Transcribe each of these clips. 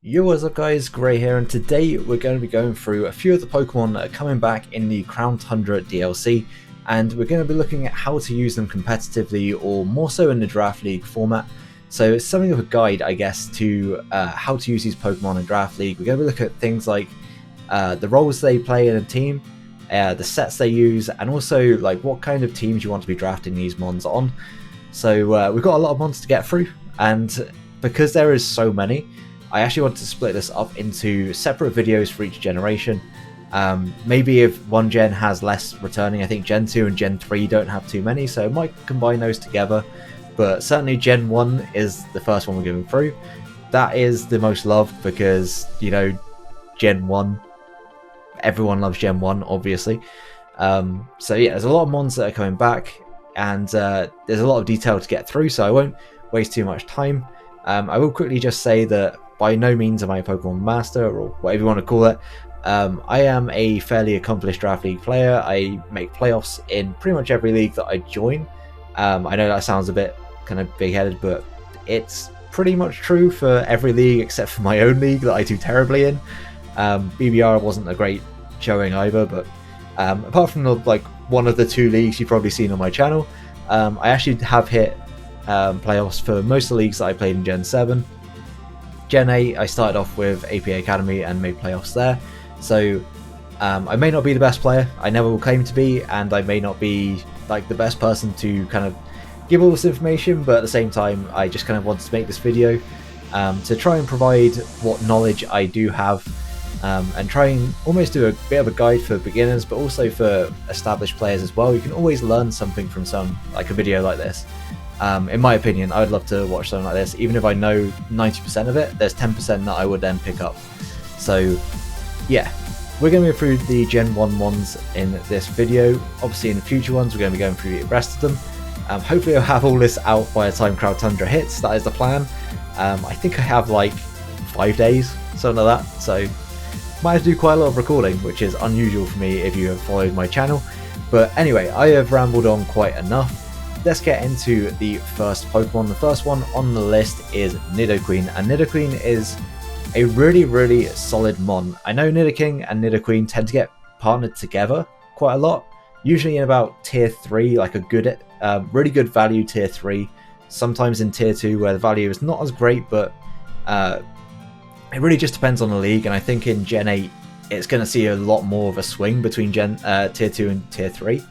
Yo, what's up guys, Gray here, and today we're going to be going through a few of the Pokemon that are coming back in the Crown Tundra DLC, and we're going to be looking at how to use them competitively or more so in the Draft League format. So it's something of a guide, I guess, to how to use these Pokemon in Draft League. We're going to look at things like the roles they play in a team, the sets they use, and also like what kind of teams you want to be drafting these mons on. So we've got a lot of mons to get through, and because there is so many, I actually want to split this up into separate videos for each generation. Maybe if one gen has less returning, I think Gen 2 and Gen 3 don't have too many, so I might combine those together. But certainly Gen 1 is the first one we're going through. That is the most loved because, you know, Gen 1, everyone loves Gen 1, obviously. So yeah, there's a lot of mons that are coming back, and there's a lot of detail to get through, so I won't waste too much time. I will quickly just say that by no means am I a Pokemon master, or whatever you want to call it. I am a fairly accomplished Draft League player. I make playoffs in pretty much every league that I join. I know that sounds a bit kind of big-headed, but it's pretty much true for every league except for my own league that I do terribly in. BBR wasn't a great showing either, but apart from like one of the two leagues you've probably seen on my channel, I actually have hit playoffs for most of the leagues that I played in Gen 7. Gen 8, I started off with APA Academy and made playoffs there. So I may not be the best player, I never will claim to be, and I may not be like the best person to kind of give all this information, but at the same time I just kind of wanted to make this video to try and provide what knowledge I do have, and try and almost do a bit of a guide for beginners, but also for established players as well. You can always learn something from like a video like this. In my opinion, I would love to watch something like this. Even if I know 90% of it, there's 10% that I would then pick up. So yeah, we're going to go through the Gen 1 ones in this video. Obviously in the future ones we're going to be going through the rest of them. Hopefully I'll have all this out by the time Crown Tundra hits. That is the plan. I think I have like 5 days, something like that, so might have to do quite a lot of recording, which is unusual for me if you have followed my channel. But anyway, I have rambled on quite enough. Let's get into the first Pokemon. The first one on the list is Nidoqueen, and Nidoqueen is a really solid mon. I know Nidoking and Nidoqueen tend to get partnered together quite a lot, usually in about tier 3, like a good, really good value tier 3, sometimes in tier 2 where the value is not as great, but it really just depends on the league, and I think in Gen 8 it's going to see a lot more of a swing between tier 2 and tier 3.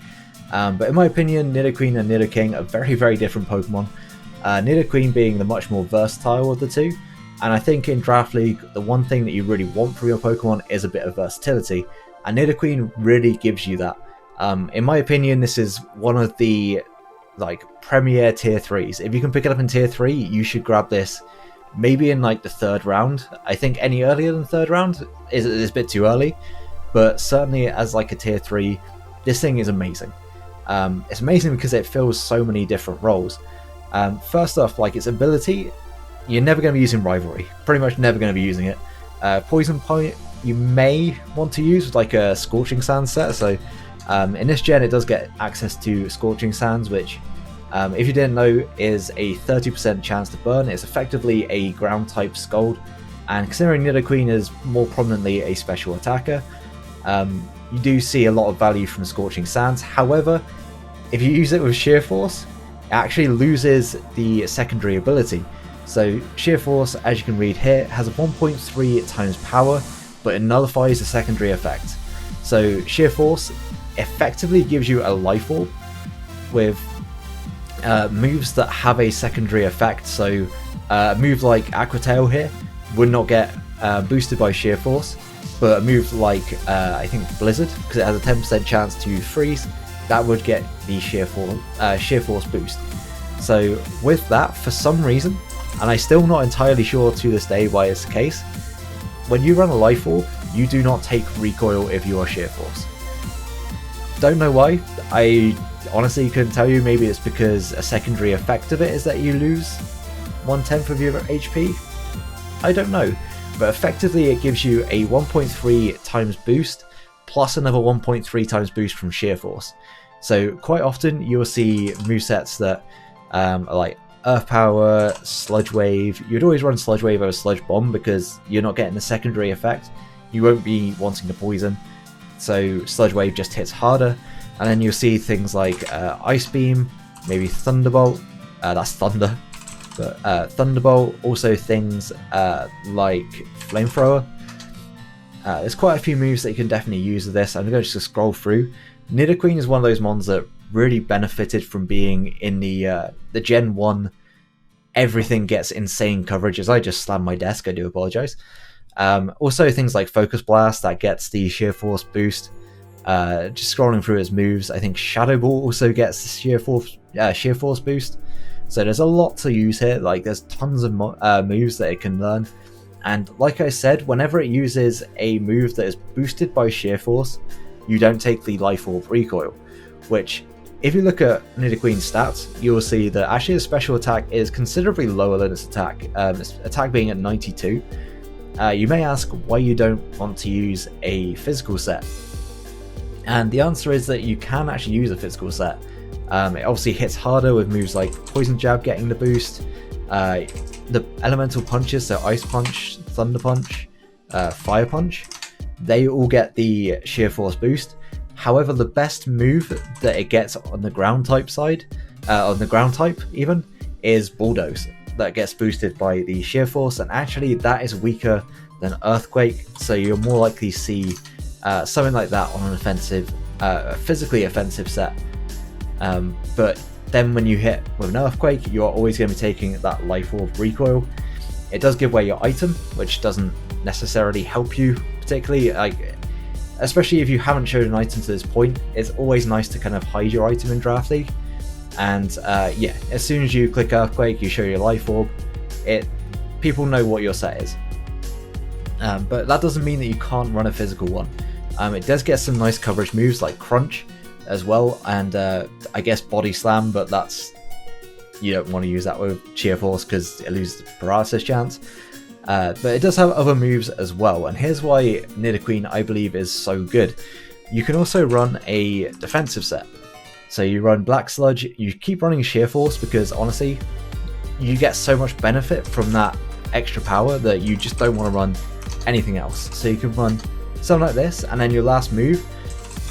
But in my opinion, Nidoqueen and Nidoking are very different Pokemon. Nidoqueen being the much more versatile of the two, and I think in Draft League the one thing that you really want from your Pokemon is a bit of versatility, and Nidoqueen really gives you that. In my opinion, this is one of the like premier tier 3s. If you can pick it up in tier 3, you should grab this maybe in like the 3rd round. I think any earlier than 3rd round is a bit too early, but certainly as like a tier 3, this thing is amazing. It's amazing because it fills so many different roles. First off, like its ability, you're never going to be using Rivalry. Pretty much never going to be using it. Poison Point you may want to use with like a Scorching Sands set. So in this gen it does get access to Scorching Sands, which if you didn't know is a 30% chance to burn. It's effectively a ground type Scald, and considering Nidoqueen is more prominently a special attacker, you do see a lot of value from Scorching Sands. However, if you use it with Sheer Force, it actually loses the secondary ability. So Sheer Force, as you can read here, has a 1.3 times power, but it nullifies the secondary effect. So Sheer Force effectively gives you a Life Orb with moves that have a secondary effect. So a move like Aqua Tail here would not get boosted by Sheer Force, but a move like I think Blizzard, because it has a 10% chance to freeze, that would get the Sheer Force boost. So with that, for some reason, and I'm still not entirely sure to this day why it's the case, when you run a Life Orb, you do not take recoil if you are Sheer Force. Don't know why. I honestly couldn't tell you. Maybe it's because a secondary effect of it is that you lose 1/10 of your HP. I don't know. But effectively it gives you a 1.3 times boost plus another 1.3 times boost from Sheer Force. So quite often you'll see movesets that are like Earth Power, Sludge Wave. You'd always run Sludge Wave over Sludge Bomb because you're not getting the secondary effect. You won't be wanting to poison, so Sludge Wave just hits harder. And then you'll see things like Ice Beam, maybe Thunderbolt. That's Thunder. But Thunderbolt, also things like Flamethrower. There's quite a few moves that you can definitely use with this. I'm going to just scroll through. Nidoqueen is one of those mons that really benefited from being in the Gen 1. Everything gets insane coverage. As I just slammed my desk, I do apologize. Also things like Focus Blast that gets the Sheer Force boost. Just scrolling through his moves, I think Shadow Ball also gets the Sheer Force boost. So there's a lot to use here. Like there's tons of moves that it can learn. And like I said, whenever it uses a move that is boosted by Sheer Force, you don't take the Life Orb recoil, which, if you look at Nidoqueen's stats, you will see that actually its special attack is considerably lower than its attack, its attack being at 92. You may ask why you don't want to use a physical set. And the answer is that you can actually use a physical set. It obviously hits harder with moves like Poison Jab getting the boost, the elemental punches, so Ice Punch, Thunder Punch, Fire Punch, they all get the Sheer Force boost. However, the best move that it gets on the ground type side, on the ground type even, is Bulldoze. That gets boosted by the Sheer Force, and actually that is weaker than Earthquake, so you're more likely to see something like that on an offensive, physically offensive set. But then when you hit with an Earthquake, you're always going to be taking that Life Orb recoil. It does give away your item, which doesn't necessarily help you particularly, especially if you haven't showed an item to this point. It's always nice to kind of hide your item in Draft League. And yeah, as soon as you click Earthquake, you show your Life Orb, people know what your set is. But that doesn't mean that you can't run a physical one. It does get some nice coverage moves like Crunch as well, and I guess Body Slam, but you don't want to use that with Sheer Force because it loses the paralysis chance. But it does have other moves as well, and here's why Nidoqueen, I believe, is so good. You can also run a defensive set. So you run Black Sludge, you keep running Sheer Force because honestly, you get so much benefit from that extra power that you just don't want to run anything else. So you can run something like this, and then your last move,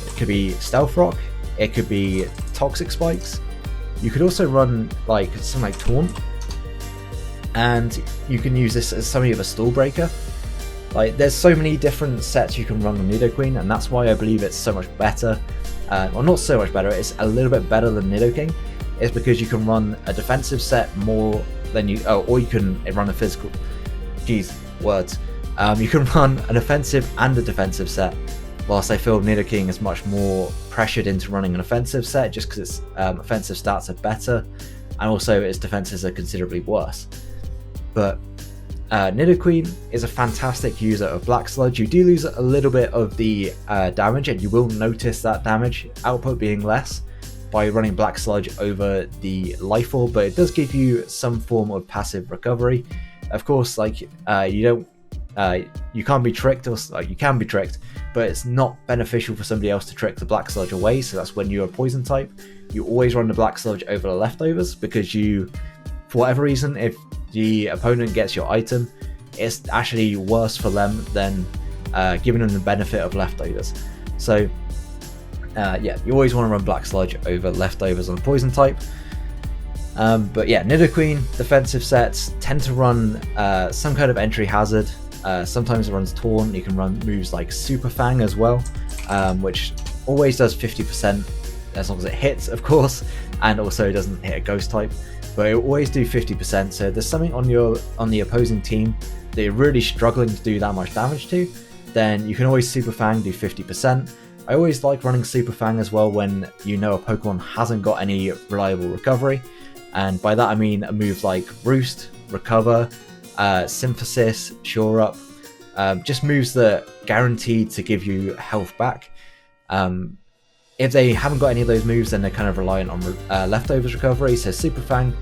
it could be Stealth Rock, it could be Toxic Spikes. You could also run like something like Taunt, and you can use this as something of a stall breaker. Like there's so many different sets you can run on Nidoqueen, and that's why I believe it's so much better. Well, not so much better, it's a little bit better than Nidoking. It's because you can run a defensive set more than or you can run a physical. Jeez, words. You can run an offensive and a defensive set, whilst I feel Nidoking is much more pressured into running an offensive set just because its offensive stats are better, and also its defenses are considerably worse. But Nidoqueen is a fantastic user of Black Sludge. You do lose a little bit of the damage, and you will notice that damage output being less by running Black Sludge over the Life Orb, but it does give you some form of passive recovery. Of course, like you can't be tricked, or you can be tricked, but it's not beneficial for somebody else to trick the Black Sludge away. So that's when you're a poison type, you always run the Black Sludge over the leftovers, because for whatever reason, if the opponent gets your item, it's actually worse for them than giving them the benefit of leftovers. So yeah, you always want to run Black Sludge over leftovers on a poison type. But yeah, Nidoqueen defensive sets tend to run some kind of entry hazard. Sometimes it runs Taunt. You can run moves like Super Fang as well, which always does 50% as long as it hits, of course, and also it doesn't hit a ghost type. But it will always do 50%. So if there's something on the opposing team that you're really struggling to do that much damage to, then you can always Super Fang, do 50%. I always like running Super Fang as well when you know a Pokemon hasn't got any reliable recovery. And by that I mean a move like Roost, Recover, Synthesis, Shore Up, just moves that guaranteed to give you health back. If they haven't got any of those moves, then they're kind of reliant on leftovers recovery. So Super Fang,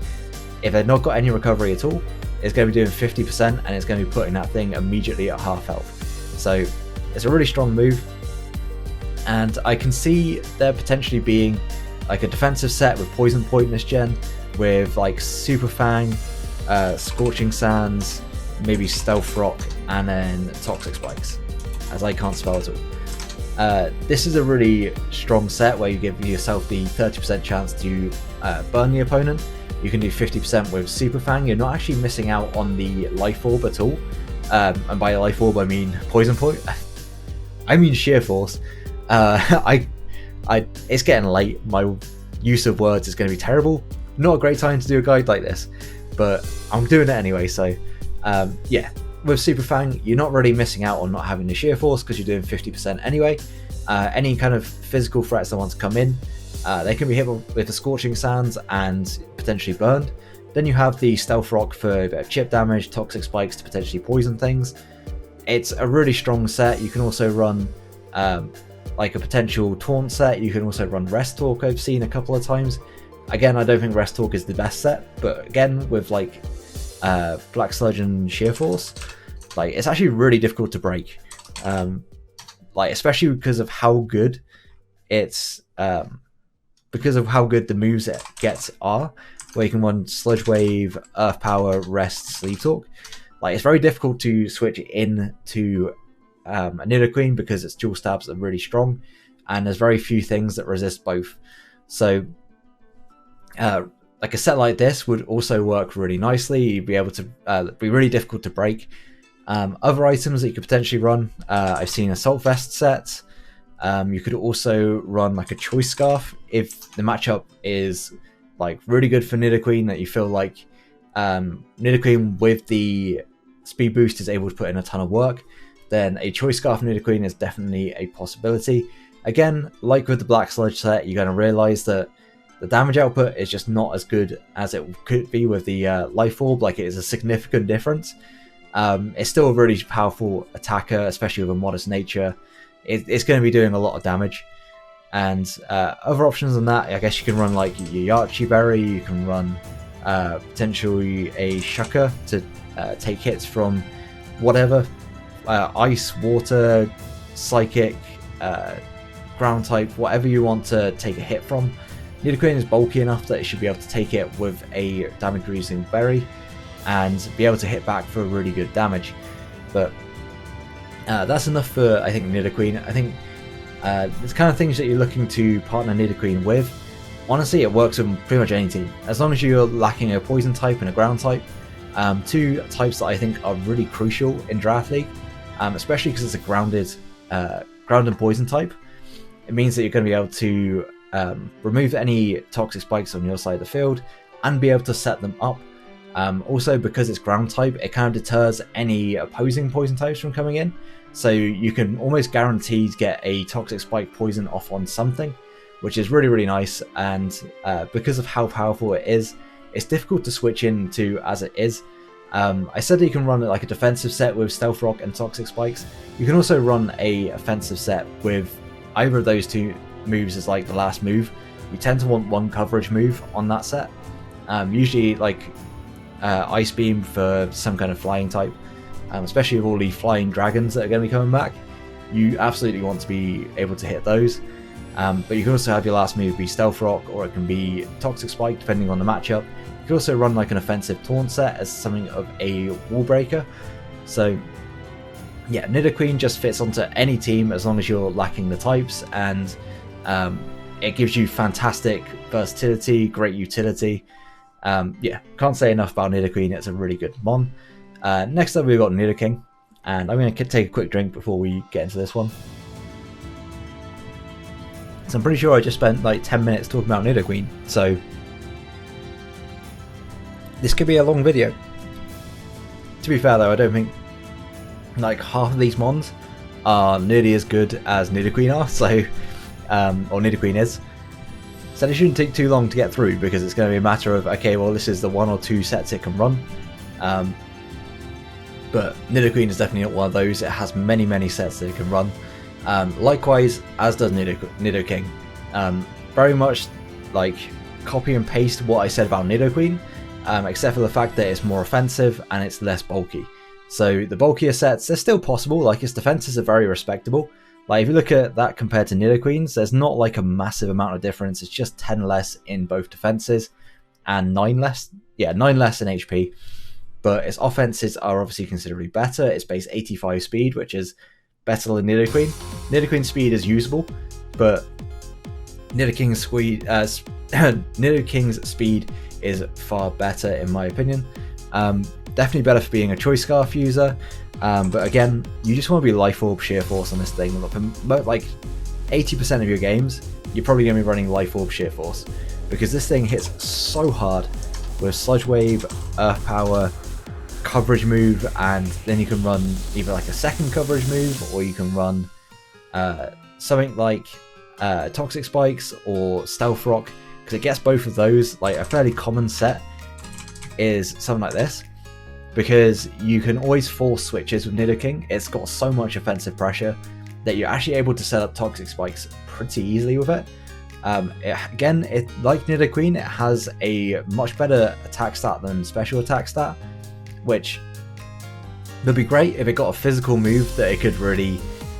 if they've not got any recovery at all, it's going to be doing 50%, and it's going to be putting that thing immediately at half health. So it's a really strong move, and I can see there potentially being like a defensive set with Poison Point this gen, with like Super Fang, Scorching Sands, maybe Stealth Rock, and then Toxic Spikes, as I can't spell at all. This is a really strong set where you give yourself the 30% chance to burn the opponent. You can do 50% with Super Fang. You're not actually missing out on the Life Orb at all. And by Life Orb I mean Poison Point. I mean Sheer Force. It's getting late. My use of words is going to be terrible. Not a great time to do a guide like this, but I'm doing it anyway. So yeah, with Super Fang, you're not really missing out on not having the Sheer Force because you're doing 50% anyway. Any kind of physical threats that want to come in, they can be hit with the Scorching Sands and potentially burned. Then you have the Stealth Rock for a bit of chip damage, Toxic Spikes to potentially poison things. It's a really strong set. You can also run like a potential taunt set. You can also run Rest Talk, I've seen a couple of times. Again, I don't think Rest Talk is the best set, but again, with like Black Sludge and Sheer Force, like it's actually really difficult to break. Like especially because of how good it's because of how good the moves it gets are, where you can run Sludge Wave, Earth Power, Rest, Sleep Talk. Like it's very difficult to switch into a Nidoqueen because its dual stabs are really strong, and there's very few things that resist both. So like a set like this would also work really nicely. You'd be able to be really difficult to break. Other items that you could potentially run, I've seen Assault Vest sets. You could also run like a Choice Scarf if the matchup is like really good for Nidoqueen, that you feel like Nidoqueen with the speed boost is able to put in a ton of work. Then a Choice Scarf Nidoqueen is definitely a possibility. Again, like with the Black Sludge set, you're going to realize that the damage output is just not as good as it could be with the Life Orb. Like it is a significant difference. It's still a really powerful attacker, especially with a modest nature. It's going to be doing a lot of damage. And other options than that, I guess you can run like your Yachi Berry, you can run potentially a Shucker to take hits from whatever. Ice, Water, Psychic, Ground type, whatever you want to take a hit from. Nidoqueen is bulky enough that it should be able to take it with a damage reducing berry and be able to hit back for really good damage. But that's enough for, I think, Nidoqueen. I think the kind of things that you're looking to partner Nidoqueen with, honestly, it works with pretty much any team. As long as you're lacking a poison type and a ground type, two types that I think are really crucial in Draft League, especially because it's a ground and poison type. It means that you're going to be able to remove any toxic spikes on your side of the field and be able to set them up. Also, because it's ground type, it kind of deters any opposing poison types from coming in, so you can almost guarantee to get a toxic spike poison off on something, which is really, really nice. And because of how powerful it is, it's difficult to switch into as it is. I said that you can run like a defensive set with Stealth Rock and Toxic Spikes. You can also run a offensive set with either of those two moves as like the last move. You tend to want one coverage move on that set. Usually like Ice Beam for some kind of flying type, especially with all the flying dragons that are going to be coming back. You absolutely want to be able to hit those. But you can also have your last move be Stealth Rock, or it can be Toxic Spike depending on the matchup. You can also run like an offensive taunt set as something of a wall breaker. So yeah, Nidoqueen just fits onto any team as long as you're lacking the types, and it gives you fantastic versatility, great utility. Yeah, can't say enough about Nidoqueen. It's a really good mon. Next up we've got Nidoking, and I'm going to take a quick drink before we get into this one. So I'm pretty sure I just spent like 10 minutes talking about Nidoqueen, so this could be a long video. To be fair though, I don't think like half of these mons are nearly as good as Nidoqueen are, so or Nidoqueen is. So it shouldn't take too long to get through, because it's going to be a matter of, okay, well this is the one or two sets it can run. But Nidoqueen is definitely not one of those. It has many, many sets that it can run. Likewise, as does Nidoking. Very much like copy and paste what I said about Nidoqueen, except for the fact that it's more offensive and it's less bulky. So the bulkier sets, they're still possible. Like its defenses are very respectable. Like if you look at that compared to Nidoqueen's, there's not like a massive amount of difference. It's just 10 less in both defenses. and 9 less in HP, but its offenses are obviously considerably better. It's base 85 speed, which is better than Nidoqueen. Nidoqueen's speed is usable, but Nidoking's speed is far better in my opinion. Definitely better for being a Choice Scarf user, but again, you just want to be Life Orb Sheer Force on this thing. Like 80% of your games, you're probably going to be running Life Orb Sheer Force, because this thing hits so hard with Sludge Wave, Earth Power, coverage move, and then you can run either like a second coverage move, or you can run something like Toxic Spikes or Stealth Rock, because it gets both of those. Like a fairly common set is something like this, because you can always force switches with Nidoking. It's got so much offensive pressure that you're actually able to set up Toxic Spikes pretty easily with it. Again, like Nidoqueen, it has a much better attack stat than special attack stat, which would be great if it got a physical move that it could really,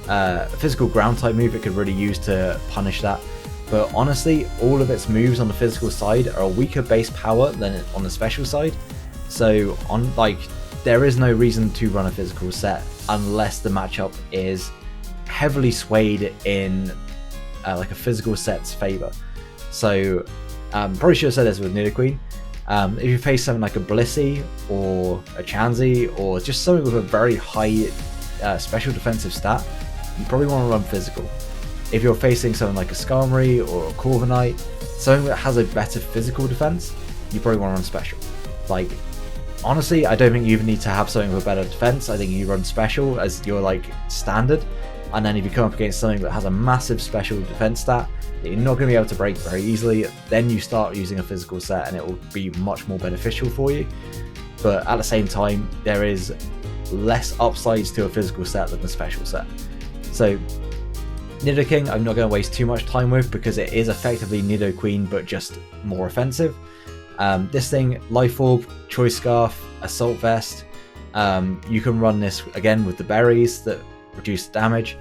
a physical ground type move it could really use to punish that. But honestly, all of its moves on the physical side are a weaker base power than on the special side. So there is no reason to run a physical set unless the matchup is heavily swayed in like a physical set's favor. So probably should have said this with Nidoqueen. If you face something like a Blissey or a Chansey, or just something with a very high special defensive stat, you probably want to run physical. If you're facing something like a Skarmory or a Corviknight, something that has a better physical defense, you probably want to run special. Like, honestly, I don't think you even need to have something with a better defense. I think you run special as your like standard, and then if you come up against something that has a massive special defense stat that you're not going to be able to break very easily, then you start using a physical set and it will be much more beneficial for you. But at the same time, there is less upsides to a physical set than a special set. So Nidoking, I'm not going to waste too much time with, because it is effectively Nidoqueen but just more offensive. This thing, Life Orb, Choice Scarf, Assault Vest, you can run this again with the berries that reduce damage,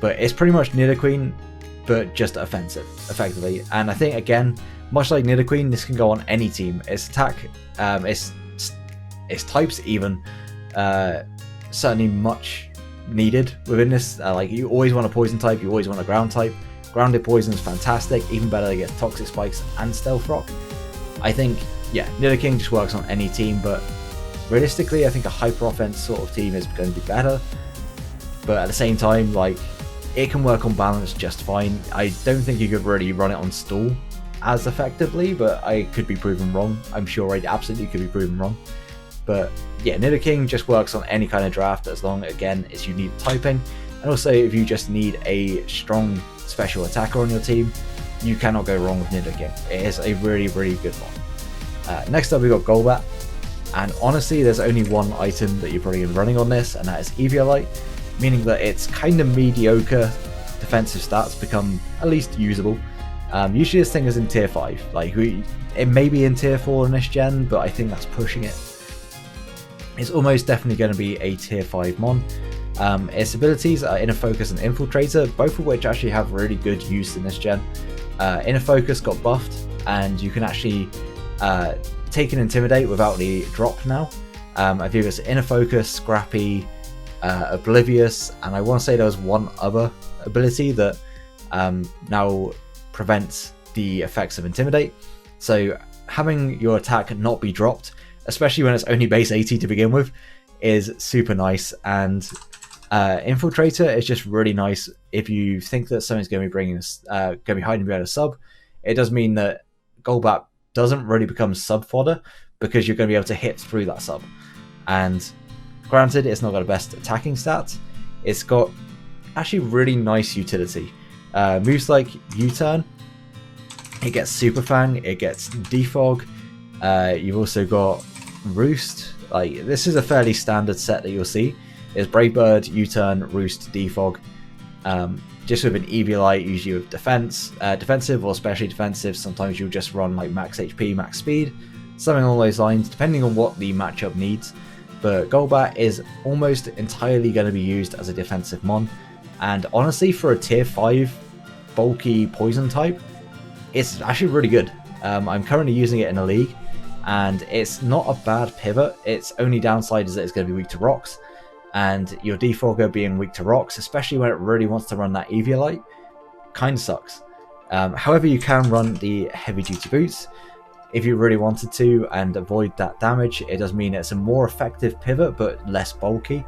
but it's pretty much Nidoqueen but just offensive effectively. And I think again, much like Nidoqueen, this can go on any team. Its attack, its types even, certainly much needed within this. Like you always want a poison type, you always want a ground type. Grounded poison is fantastic, even better to get Toxic Spikes and Stealth Rock. I think, yeah, Nidoking just works on any team, but realistically I think a hyper offense sort of team is going to be better. But at the same time, like, it can work on balance just fine. I don't think you could really run it on stall as effectively, but I could be proven wrong. I'm sure I absolutely could be proven wrong. But yeah, Nidoking just works on any kind of draft as long, again, as you need typing. And also, if you just need a strong special attacker on your team, you cannot go wrong with Nidoking. It is a really, really good one. Next up, we've got Golbat. And honestly, there's only one item that you're probably going to be running on this, and that is Eviolite, meaning that its kind of mediocre defensive stats become at least usable. Usually this thing is in tier 5. Like, it may be in tier 4 in this gen, but I think that's pushing it. It's almost definitely going to be a tier 5 mon. Its abilities are Inner Focus and Infiltrator, both of which actually have really good use in this gen. Inner Focus got buffed, and you can actually take an Intimidate without the drop now. I think it's Inner Focus, Scrappy, Oblivious, and I want to say there was one other ability that now prevents the effects of Intimidate. So having your attack not be dropped, especially when it's only base 80 to begin with, is super nice. And Infiltrator is just really nice if you think that something's going to be going to be hiding behind a sub. It does mean that Golbat doesn't really become sub fodder, because you're going to be able to hit through that sub. And granted, it's not got the best attacking stats, it's got actually really nice utility. Moves like U-Turn, it gets Super Fang, it gets Defog. You've also got Roost. Like, this is a fairly standard set that you'll see. It's Brave Bird, U-Turn, Roost, Defog. Just with an Eviolite, usually with defensive or especially defensive. Sometimes you'll just run like max HP, max speed, something along those lines, depending on what the matchup needs. But Golbat is almost entirely going to be used as a defensive mon, and honestly, for a tier 5 bulky poison type, it's actually really good. I'm currently using it in a league, and it's not a bad pivot. Its only downside is that it's going to be weak to rocks, and your Defogger being weak to rocks, especially when it really wants to run that Eviolite, kind of sucks. However, you can run the heavy duty boots if you really wanted to and avoid that damage. It does mean it's a more effective pivot but less bulky.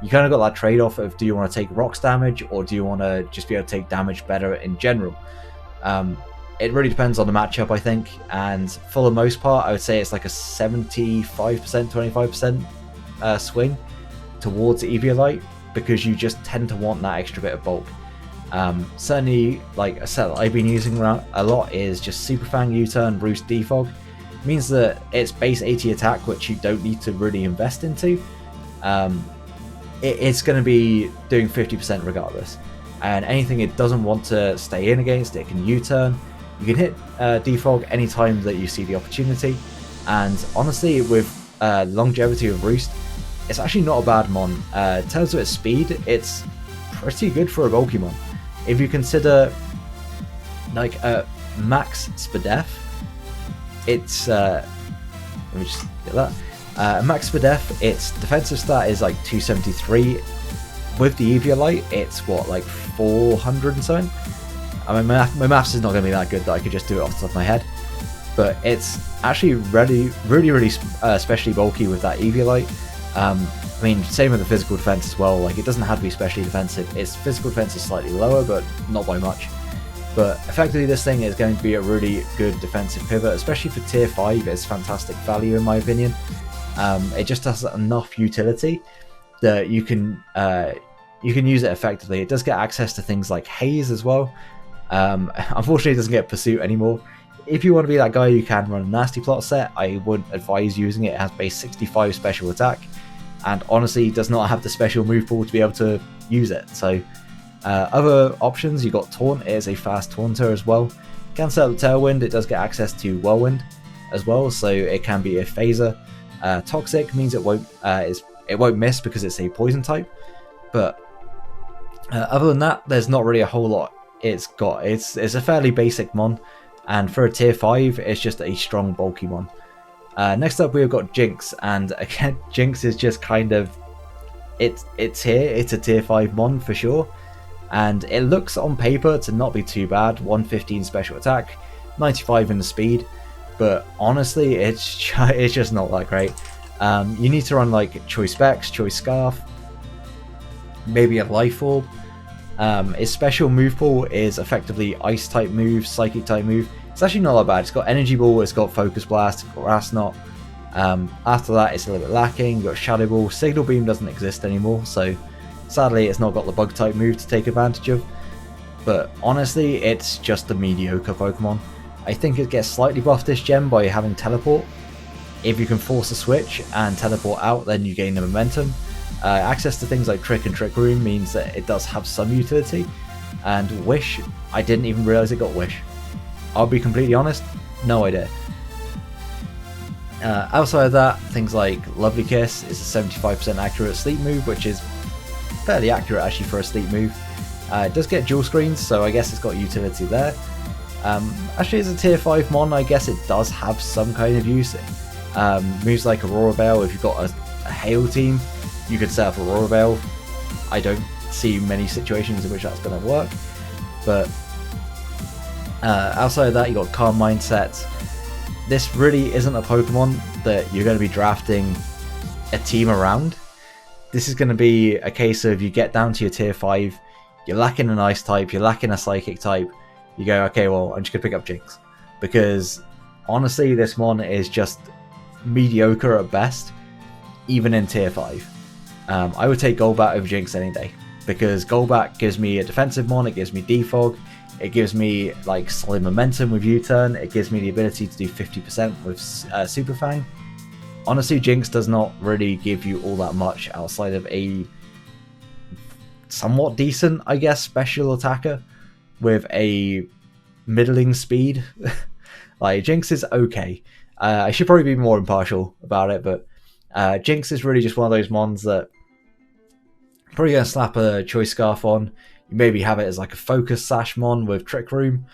You kind of got that trade-off of, do you want to take rocks damage, or do you want to just be able to take damage better in general? It really depends on the matchup, I think, and for the most part I would say it's like a 75% 25% swing towards Eviolite, because you just tend to want that extra bit of bulk. Certainly, like a set that I've been using a lot is just Super Fang, U-Turn, Roost, Defog. It means that it's base 80 attack, which you don't need to really invest into. It's going to be doing 50% regardless, and anything it doesn't want to stay in against, it can U-Turn. You can hit Defog anytime that you see the opportunity, and honestly, with longevity of Roost, it's actually not a bad mon. In terms of its speed, it's pretty good for a bulky mon. If you consider like a max Spadef, it's let me just get that. Max Spadef, its defensive stat is like 273. With the Eviolite, it's what, like 400 and something? I mean, my maths is not going to be that good that I could just do it off the top of my head. But it's actually really especially bulky with that Eviolite. I mean, same with the physical defense as well. Like, it doesn't have to be especially defensive. Its physical defense is slightly lower, but not by much. But effectively, this thing is going to be a really good defensive pivot, especially for tier 5. It's fantastic value in my opinion. It just has enough utility that you can use it effectively. It does get access to things like Haze as well. Unfortunately, it doesn't get Pursuit anymore. If you want to be that guy who can run a Nasty Plot set, I would advise using it. It has base 65 special attack, and honestly does not have the special move pool to be able to use it. So other options, you got Taunt. It is a fast taunter as well. Can set up Tailwind. It does get access to Whirlwind as well, so it can be a phaser. Toxic means it won't miss because it's a poison type, but other than that, there's not really a whole lot it's got. It's a fairly basic mon, and for a tier 5, it's just a strong bulky mon. Next up, we've got Jinx, and again, Jinx is just kind of it's here. It's a tier 5 mon for sure, and it looks on paper to not be too bad. 115 special attack, 95 in the speed. But honestly, it's just not that great. You need to run like Choice Specs, Choice Scarf, maybe a Life Orb. Its special move pool is effectively Ice type move, Psychic type move. It's actually not that bad. It's got Energy Ball, it's got Focus Blast, it's got Grass Knot. After that, it's a little bit lacking. You've got Shadow Ball. Signal Beam doesn't exist anymore, so sadly, it's not got the Bug type move to take advantage of. But honestly, it's just a mediocre Pokemon. I think it gets slightly buffed this gen by having Teleport. If you can force a switch and teleport out, then you gain the momentum. Access to things like Trick and Trick Room means that it does have some utility. And Wish, I didn't even realise it got Wish. I'll be completely honest, no idea. Outside of that, things like Lovely Kiss is a 75% accurate sleep move, which is fairly accurate actually for a sleep move. It does get dual screens, so I guess it's got utility there. Actually, as a tier 5 mon, I guess it does have some kind of use. Moves like Aurora Veil, if you've got a Hail team, you could set up Aurora Veil. I don't see many situations in which that's going to work. But outside of that, you've got Calm Mindset. This really isn't a Pokemon that you're going to be drafting a team around. This is going to be a case of you get down to your tier 5, you're lacking an Ice type, you're lacking a Psychic type, you go, okay, well, I'm just going to pick up Jinx. Because, honestly, this mon is just mediocre at best, even in tier 5. I would take Golbat over Jinx any day. Because Golbat gives me a defensive mon, it gives me Defog, it gives me, like, solid momentum with U-Turn, it gives me the ability to do 50% with Super Fang. Honestly, Jinx does not really give you all that much outside of a somewhat decent, I guess, special attacker with a middling speed. Like, Jinx is okay. I should probably be more impartial about it, but Jinx is really just one of those mons that you're probably going to slap a Choice Scarf on. You maybe have it as like a Focus Sash mon with Trick Room.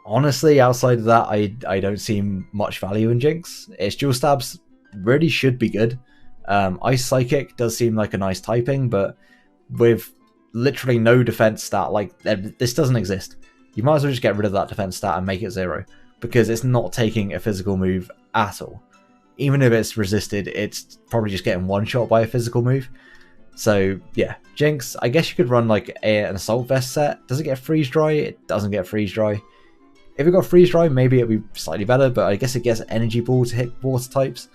Honestly, outside of that, I don't see much value in Jinx. Its dual stabs really should be good. Ice Psychic does seem like a nice typing, but with literally no defense stat, like this doesn't exist. You might as well just get rid of that defense stat and make it 0, because it's not taking a physical move at all. Even if it's resisted, it's probably just getting one shot by a physical move. So yeah, Jinx, I guess you could run like an Assault Vest set. Does it get Freeze Dry? It doesn't get Freeze Dry. If it got Freeze Dry, maybe it'd be slightly better, but I guess it gets Energy Ball to hit water types.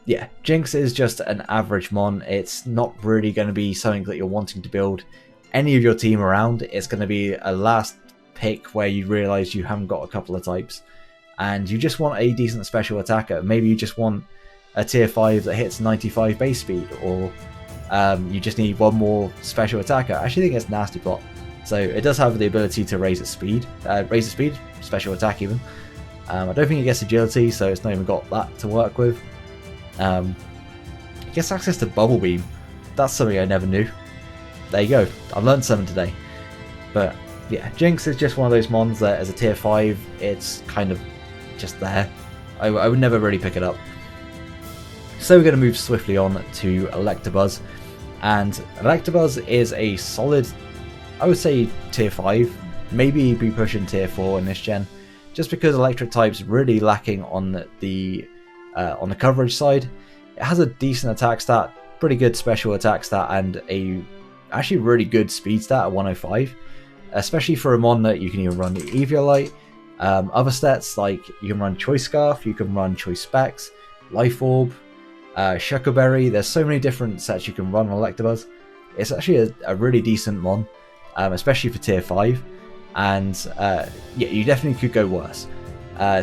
Yeah, Jinx is just an average mon. It's not really going to be something that you're wanting to build any of your team around. It's going to be a last pick where you realise you haven't got a couple of types, and you just want a decent special attacker. Maybe you just want a tier 5 that hits 95 base speed, or you just need one more special attacker. I actually think it's Nasty Plot. So it does have the ability to raise its speed, special attack even. I don't think it gets agility, so it's not even got that to work with. It gets access to Bubble Beam. That's something I never knew. There you go, I've learned something today. But yeah, Jinx is just one of those mons that as a tier 5, it's kind of just there. I would never really pick it up. So we're going to move swiftly on to Electabuzz. And Electabuzz is a solid, I would say, tier 5, maybe be pushing tier 4 in this gen, just because electric type's really lacking on the coverage side. It has a decent attack stat, pretty good special attack stat, and a actually really good speed stat at 105, especially for a mon that you can even run the Eviolite. Other stats, like you can run Choice Scarf, you can run Choice Specs, Life Orb, Shuckleberry. There's so many different sets you can run on Electabuzz. It's actually a really decent mon, especially for tier 5, and yeah, you definitely could go worse.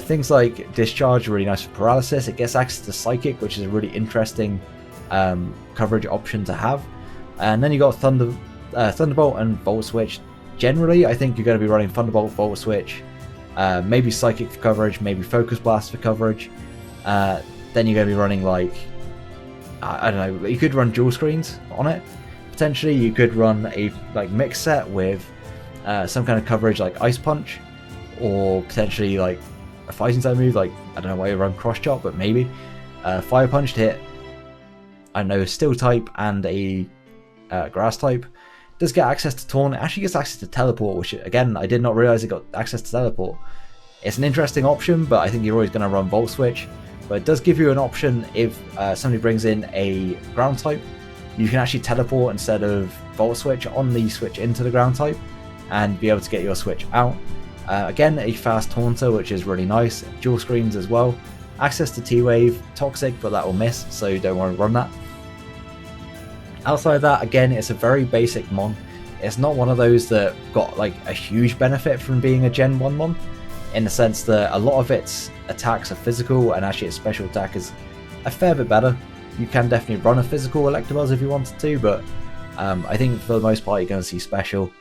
Things like Discharge are really nice for paralysis. It gets access to Psychic, which is a really interesting coverage option to have. And then you got Thunderbolt and Volt Switch. Generally, I think you're going to be running Thunderbolt, Volt Switch, maybe Psychic for coverage, maybe Focus Blast for coverage. Then you're going to be running like, I don't know, you could run dual screens on it. Potentially, you could run a like mix set with some kind of coverage like Ice Punch, or potentially like a fighting type move, like I don't know why you run Cross Chop, but maybe Fire Punch to hit, I don't know, Steel type and a Grass type. Does get access to Taunt. It actually gets access to Teleport, which again I did not realize it got access to Teleport. It's an interesting option, but I think you're always going to run Volt Switch. But it does give you an option if somebody brings in a Ground type, you can actually teleport instead of Volt Switch on the switch into the Ground type and be able to get your switch out. Again, a fast Taunter, which is really nice. Dual screens as well. Access to T-Wave, Toxic, but that will miss, so don't want to run that. Outside of that, again, it's a very basic mon. It's not one of those that got like a huge benefit from being a Gen 1 mon, in the sense that a lot of its attacks are physical, and actually its special attack is a fair bit better. You can definitely run a physical Electabuzz if you wanted to, but I think for the most part you're going to see special.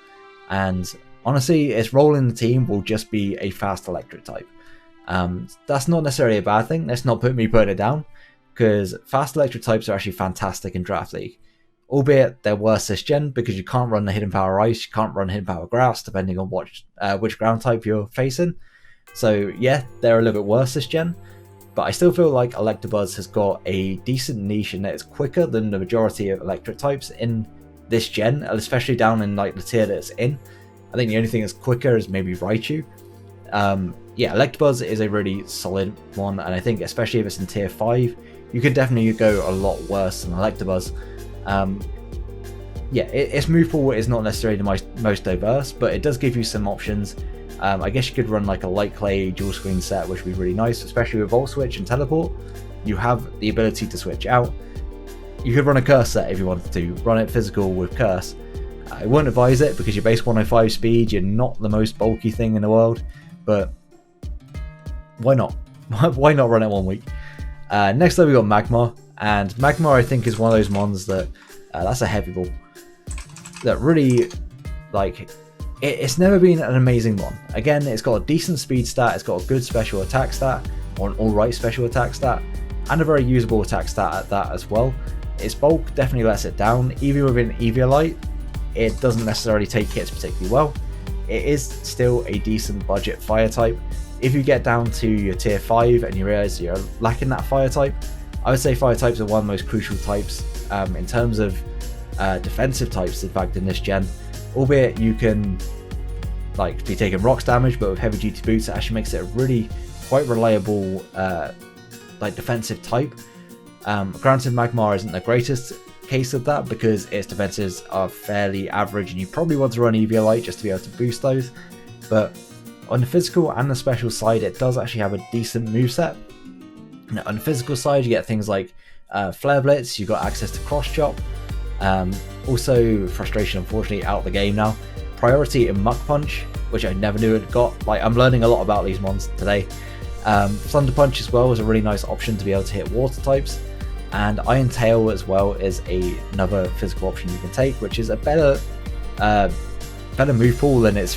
And honestly, its role in the team will just be a fast electric type. That's not necessarily a bad thing. Let's not put it down, because fast electric types are actually fantastic in Draft League. Albeit they're worse this gen because you can't run the Hidden Power Ice, you can't run Hidden Power Grass, depending on which ground type you're facing. So yeah, they're a little bit worse this gen, but I still feel like Electabuzz has got a decent niche in that it's quicker than the majority of electric types in this gen, especially down in like the tier that it's in. I think the only thing that's quicker is maybe Raichu. Yeah, Electabuzz is a really solid one, and I think especially if it's in tier 5, you can definitely go a lot worse than Electabuzz. Yeah, its move pool is not necessarily the most diverse, but it does give you some options. I guess you could run like a Light Clay dual screen set, which would be really nice, especially with Volt Switch and Teleport. You have the ability to switch out. You could run a Curse set if you wanted to, run it physical with Curse. I wouldn't advise it because you're base 105 speed, you're not the most bulky thing in the world, but why not? Why not run it 1 week? Next up we got Magma, and Magma I think is one of those mons that, that's a heavy ball, that really, like, it's never been an amazing mon. Again, it's got a decent speed stat, it's got a good special attack stat, or an alright special attack stat, and a very usable attack stat at that as well. Its bulk definitely lets it down. Even with an Eviolite, it doesn't necessarily take hits particularly well. it is still a decent budget fire type. If you get down to your tier 5 and you realize you're lacking that fire type, I would say fire types are one of the most crucial types in terms of defensive types, in fact, in this gen. Albeit you can like be taking rocks damage, but with heavy duty boots, it actually makes it a really quite reliable like defensive type. Granted, Magma isn't the greatest case of that because its defenses are fairly average, and you probably want to run Eviolite just to be able to boost those. But on the physical and the special side, it does actually have a decent moveset. Now, on the physical side, you get things like Flare Blitz, you've got access to Cross Chop, also Frustration, unfortunately, out of the game now. Priority in Muck Punch, which I never knew it got. Like, I'm learning a lot about these mons today. Thunder Punch as well is a really nice option to be able to hit water types. And Iron Tail as well is another physical option you can take, which is a better move pool than its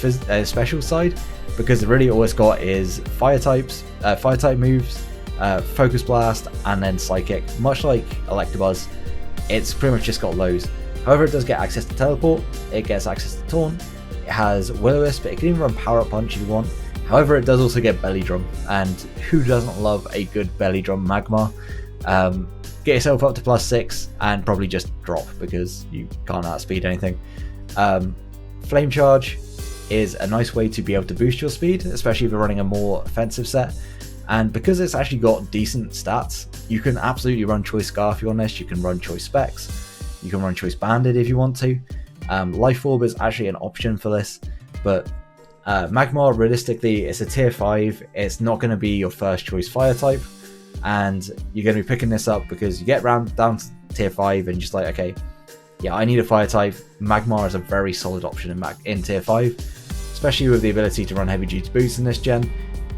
special side, because really all it's got is fire types, fire type moves, Focus Blast, and then Psychic. Much like Electabuzz, it's pretty much just got lows. However, it does get access to Teleport, it gets access to Taunt, it has Will-O-Wisp, it can even run Power Up Punch if you want. However, it does also get Belly Drum, and who doesn't love a good Belly Drum Magma? Get yourself up to +6 and probably just drop because you can't outspeed anything. Flame Charge is a nice way to be able to boost your speed, especially if you're running a more offensive set. And because it's actually got decent stats, you can absolutely run Choice Scarf if you want this, you can run Choice Specs, you can run Choice Banded if you want to. Life Orb is actually an option for this, but Magma, realistically, it's a tier 5, it's not going to be your first choice fire type, and you're going to be picking this up because you get down to tier 5 and just like, okay, yeah, I need a fire type. Magma is a very solid option in tier 5, especially with the ability to run heavy duty boots in this gen.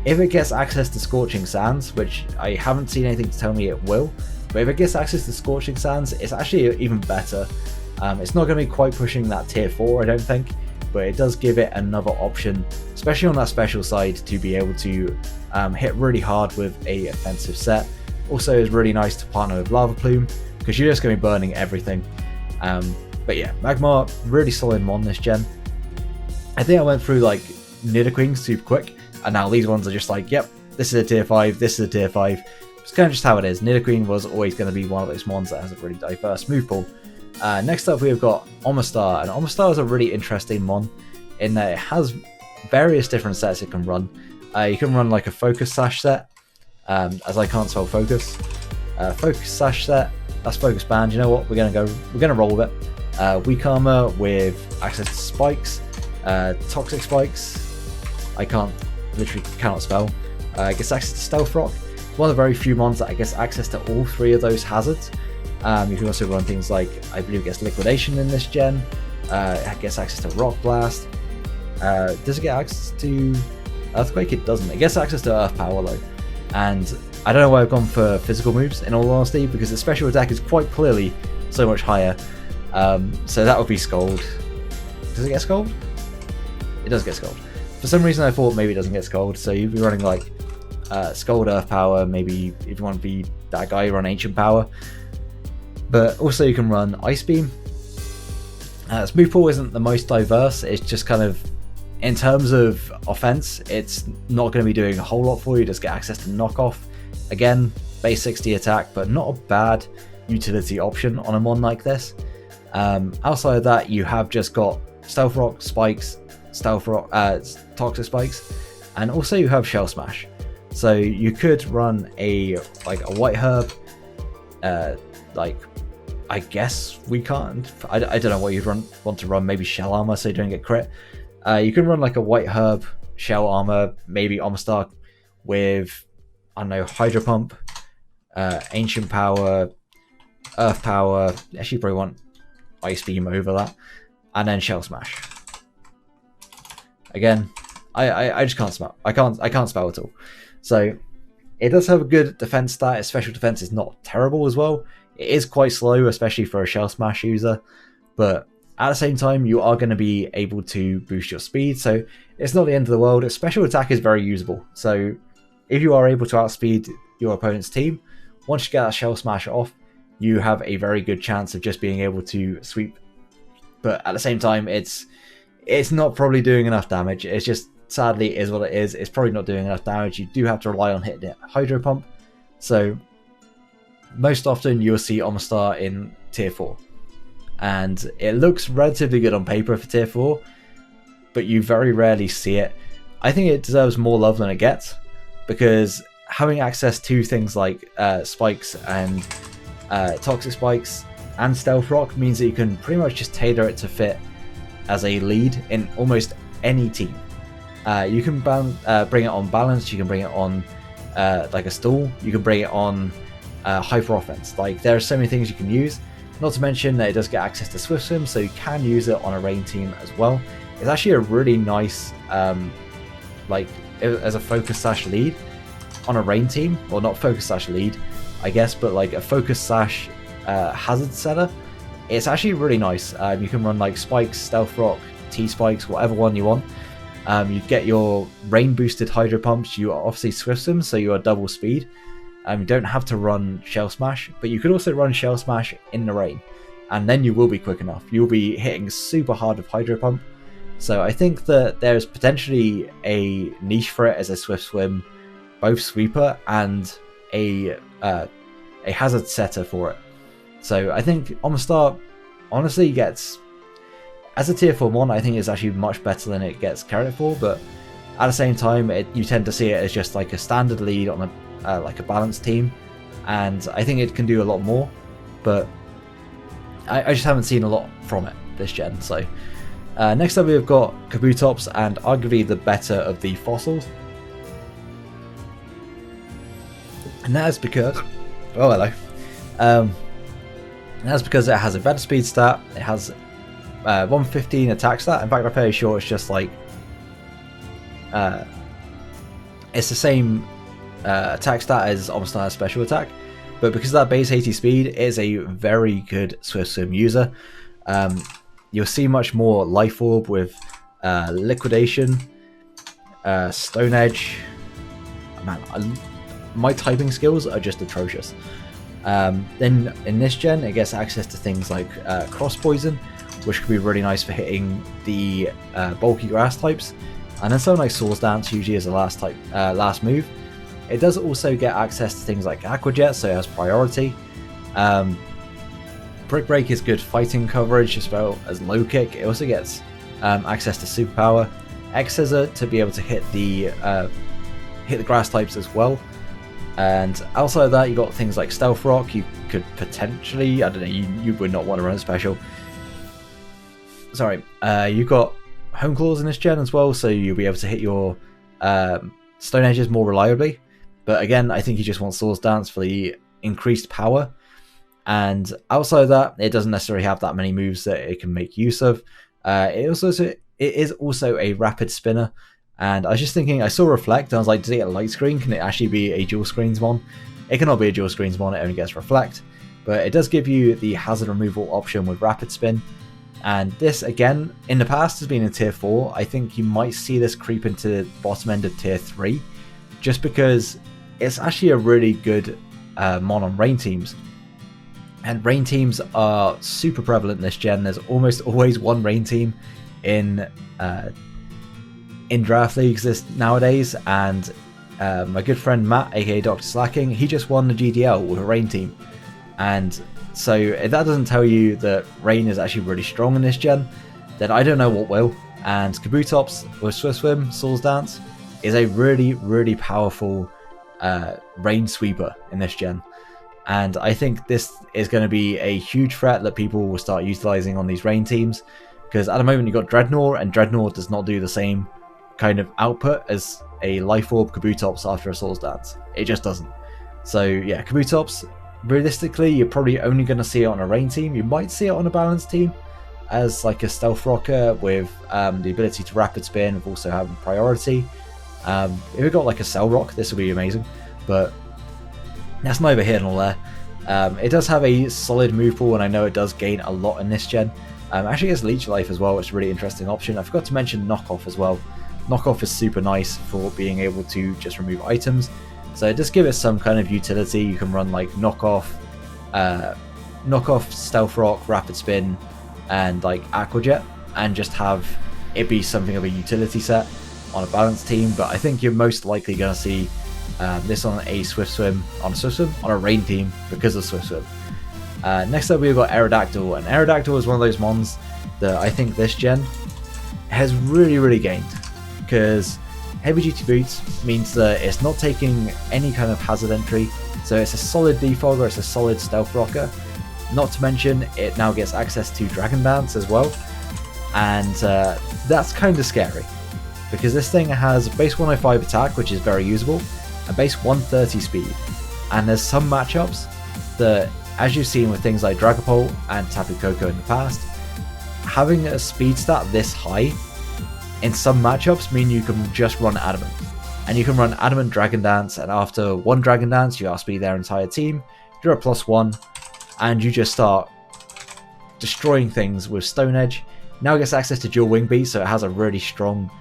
If it gets access to Scorching Sands, which I haven't seen anything to tell me it will, but if it gets access to Scorching Sands, it's actually even better. It's not going to be quite pushing that tier 4, I don't think, but it does give it another option, especially on that special side, to be able to hit really hard with a offensive set. Also, it's really nice to partner with Lava Plume because you're just going to be burning everything. But yeah, Magma, really solid mon this gen. I think I went through like Nidoqueen super quick, and now these ones are just like, yep, this is a tier 5, this is a tier 5. It's kind of just how it is. Nidoqueen was always going to be one of those mons that has a really diverse move pool. Next up, we've got Omastar, and Omastar is a really interesting mon in that it has various different sets it can run. You can run like a Focus Sash set, as I can't spell focus. Focus Sash set, that's Focus Band. You know what? We're gonna roll with it. Weak Armor with access to Spikes, Toxic Spikes. I literally cannot spell. Gets access to Stealth Rock. One of the very few mons that gets access to all 3 of those hazards. You can also run things like, I believe it gets Liquidation in this gen, it gets access to Rock Blast. Does it get access to Earthquake? It doesn't. It gets access to Earth Power though. And I don't know why I've gone for physical moves in all honesty, because the special attack is quite clearly so much higher. So that would be Scold. Does it get Scold? It does get Scold. For some reason I thought maybe it doesn't get Scold, so you'd be running like Scold Earth Power, maybe if you want to be that guy, you run Ancient Power. But also you can run Ice Beam. Its move pool isn't the most diverse, it's just kind of, in terms of offense, it's not going to be doing a whole lot for you. Just get access to Knockoff. Again, base 60 attack, but not a bad utility option on a mon like this. Outside of that, you have just got Stealth Rock, Spikes, Stealth Rock, Toxic Spikes, and also you have Shell Smash. So you could run a White Herb, like, I guess we can't. I don't know what you'd want to run. Maybe Shell Armor so you don't get crit. You can run like a White Herb, Shell Armor, maybe Omastar with, I don't know, Hydro Pump, Ancient Power, Earth Power. Actually, you probably want Ice Beam over that, and then Shell Smash. Again, I just can't spell. I can't spell at all. So it does have a good defense stat. Its special defense is not terrible as well. It is quite slow, especially for a Shell Smash user, but at the same time, you are going to be able to boost your speed, so it's not the end of the world. Its special attack is very usable, so if you are able to outspeed your opponent's team, once you get that Shell Smash off, you have a very good chance of just being able to sweep. But at the same time, it's it's not probably doing enough damage. It's just, sadly, is what it is. It's probably not doing enough damage. You do have to rely on hitting it Hydro Pump. So most often you'll see Omastar in tier 4. And it looks relatively good on paper for tier 4, but you very rarely see it. I think it deserves more love than it gets, because having access to things like spikes and toxic spikes and stealth rock means that you can pretty much just tailor it to fit as a lead in almost any team. You can bring it on balance, you can bring it on like a stall, you can bring it on hyper offense. Like, there are so many things you can use, not to mention that it does get access to Swift Swim, so you can use it on a rain team as well. It's actually a really nice like as a focus slash lead on a rain team, or not focus slash lead I guess, but like a focus slash hazard setter. It's actually really nice. You can run like spikes, stealth rock, T-spikes, whatever one you want. You get your rain boosted hydro pumps. You obviously Swift Swim, so you are double speed. You don't have to run Shell Smash, but you could also run Shell Smash in the rain, and then you will be quick enough. You'll be hitting super hard with Hydro Pump. So I think that there's potentially a niche for it as a Swift Swim, both sweeper and a hazard setter for it. So I think Omastar honestly gets, as a tier 4 mon, I think it's actually much better than it gets credit for, but at the same time, you tend to see it as just like a standard lead on a like a balanced team, and I think it can do a lot more, but I just haven't seen a lot from it this gen. So next up we've got Kabutops, and arguably the better of the fossils, and that is because, oh hello, that's because it has a better speed stat, it has 115 attack stat. In fact, I'm fairly sure it's just like it's the same attack stat as Omastar's special attack, but because of that base 80 speed, it is a very good Swift Swim user. You'll see much more Life Orb with Liquidation, Stone Edge. Man, my typing skills are just atrocious. Then in this gen, it gets access to things like Cross Poison, which could be really nice for hitting the bulky grass types, and then something like Swords Dance usually as a last move. It does also get access to things like Aqua Jet, so it has priority. Brick Break is good fighting coverage as well as low kick. It also gets access to Superpower, X Scissor to be able to hit the grass types as well. And outside of that, you got things like Stealth Rock. You could potentially, I don't know, you would not want to run a special. Sorry, you've got Home Claws in this gen as well, so you'll be able to hit your Stone Edges more reliably. But again, I think you just want Swords Dance for the increased power. And outside of that, it doesn't necessarily have that many moves that it can make use of. It is also a rapid spinner. And I was just thinking, I saw Reflect, and I was like, does it get a light screen? Can it actually be a dual screens mon? It cannot be a dual screens mon, it only gets Reflect. But it does give you the hazard removal option with Rapid Spin. And this, again, in the past has been in tier 4. I think you might see this creep into the bottom end of tier 3, just because it's actually a really good mon on rain teams. And rain teams are super prevalent in this gen. There's almost always one rain team in draft leagues nowadays, and my good friend Matt, aka Dr. Slacking, he just won the GDL with a rain team. And so if that doesn't tell you that rain is actually really strong in this gen, then I don't know what will. And Kabutops with Swift Swim, Swords Dance is a really, really powerful rain sweeper in this gen. And I think this is going to be a huge threat that people will start utilizing on these rain teams, because at the moment you've got Dreadnought, and Dreadnought does not do the same kind of output as a Life Orb Kabutops after a Swords Dance. It just doesn't. So yeah, Kabutops, realistically, you're probably only going to see it on a rain team. You might see it on a balanced team as like a Stealth Rocker with the ability to Rapid Spin, with also having priority. If we got like a Cell Rock, this would be amazing, but that's neither here nor there. It does have a solid move pool, and I know it does gain a lot in this gen. Actually, it's Leech Life as well, which is a really interesting option. I forgot to mention Knockoff as well. Knockoff is super nice for being able to just remove items. So just give it some kind of utility. You can run like Knockoff, Stealth Rock, Rapid Spin, and like Aqua Jet, and just have it'd be something of a utility set on a balanced team, but I think you're most likely going to see this on a Swift Swim, on a Rain team because of Swift Swim. Next up we've got Aerodactyl, and Aerodactyl is one of those mons that I think this gen has really gained, because heavy duty boots means that it's not taking any kind of hazard entry, so it's a solid defogger, it's a solid stealth rocker. Not to mention it now gets access to Dragon Dance as well, and that's kind of scary because this thing has base 105 attack, which is very usable, and base 130 speed, and there's some matchups that, as you've seen with things like Dragapult and Tapu Koko in the past, having a speed stat this high in some matchups mean you can just run Adamant. And you can run Adamant Dragon Dance, and after one Dragon Dance you outspeed their entire team, you're a +1, and you just start destroying things with Stone Edge. Now it gets access to dual Wingbeat, so it has a really strong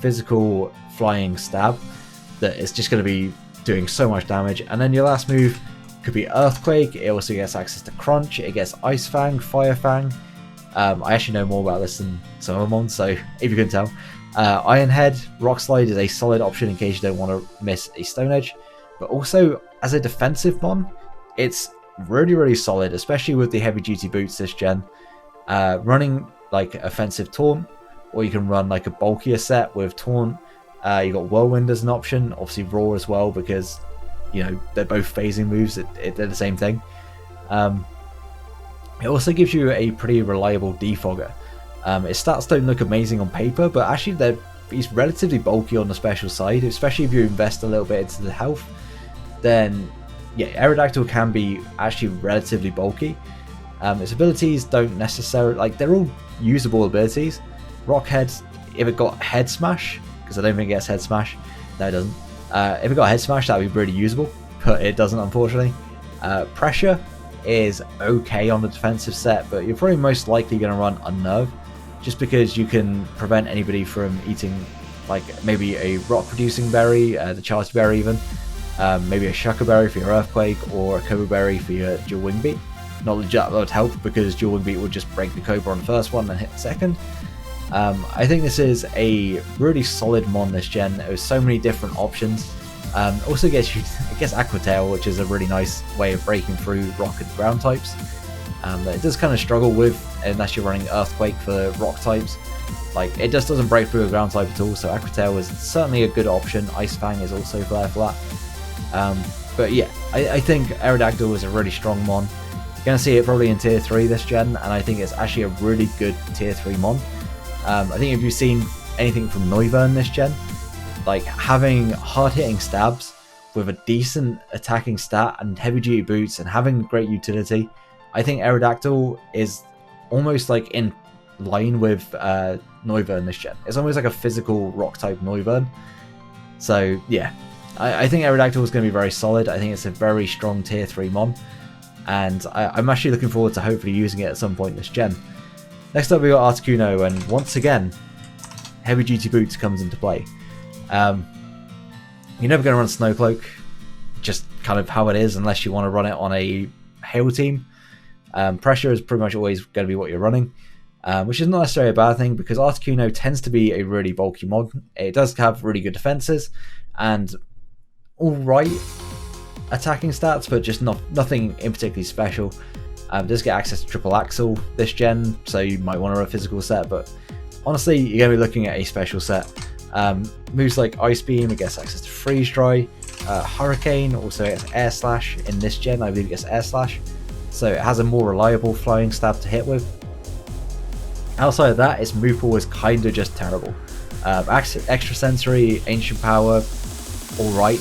physical flying stab that is just going to be doing so much damage. And then your last move could be Earthquake. It also gets access to Crunch, it gets Ice Fang, Fire Fang. I actually know more about this than some of them on, so if you can tell. Iron Head, Rock Slide is a solid option in case you don't want to miss a Stone Edge, but also as a defensive mon, it's really solid, especially with the heavy duty boots this gen. Running like offensive Taunt, or you can run like a bulkier set with Taunt. You got Whirlwind as an option, obviously Roar as well, because you know they're both phasing moves, they're the same thing. It also gives you a pretty reliable defogger. His stats don't look amazing on paper, but actually he's relatively bulky on the special side, especially if you invest a little bit into the health. Then yeah, Aerodactyl can be actually relatively bulky. Its abilities don't necessarily, like, they're all usable abilities. Rock Head, if it got Head Smash, because I don't think it gets Head Smash, no it doesn't. If it got Head Smash, that would be really usable, but it doesn't, unfortunately. Pressure is okay on the defensive set, but you're probably most likely going to run Unnerve, just because you can prevent anybody from eating like maybe a rock producing berry, the Charity Berry even, maybe a Shucker Berry for your Earthquake, or a Cobra Berry for your dual Wingbeat. Not that would help, because dual Wingbeat would just break the Cobra on the first one and hit the second. I think this is a really solid mon this gen. There's so many different options. Also gets Aqua Tail, which is a really nice way of breaking through rock and ground types. That it does kind of struggle with unless you're running Earthquake for rock types. Like, it just doesn't break through a ground type at all, so Aqua Tail is certainly a good option. Ice Fang is also there for that. But yeah, I think Aerodactyl is a really strong mon. You're going to see it probably in tier 3 this gen, and I think it's actually a really good tier 3 mon. I think if you've seen anything from Noivern this gen, like having hard-hitting stabs with a decent attacking stat and heavy-duty boots and having great utility, I think Aerodactyl is almost like in line with Noivern this gen. It's almost like a physical rock-type Noivern. So yeah, I think Aerodactyl is going to be very solid. I think it's a very strong tier 3 mon, and I'm actually looking forward to hopefully using it at some point this gen. Next up we got Articuno, and once again, heavy duty boots comes into play. You're never going to run Snowcloak, just kind of how it is, unless you want to run it on a Hail team. Pressure is pretty much always going to be what you're running, which is not necessarily a bad thing, because Articuno tends to be a really bulky mod. It does have really good defenses and alright attacking stats, but just nothing in particularly special. Does get access to Triple Axle this gen, so you might want to run a physical set, but honestly you're going to be looking at a special set. Moves like Ice Beam, it gets access to Freeze Dry. Hurricane also gets Air Slash in this gen, I believe it gets Air Slash, so it has a more reliable flying stab to hit with. Outside of that, its move pool is kind of just terrible. Extra Sensory, Ancient Power, alright,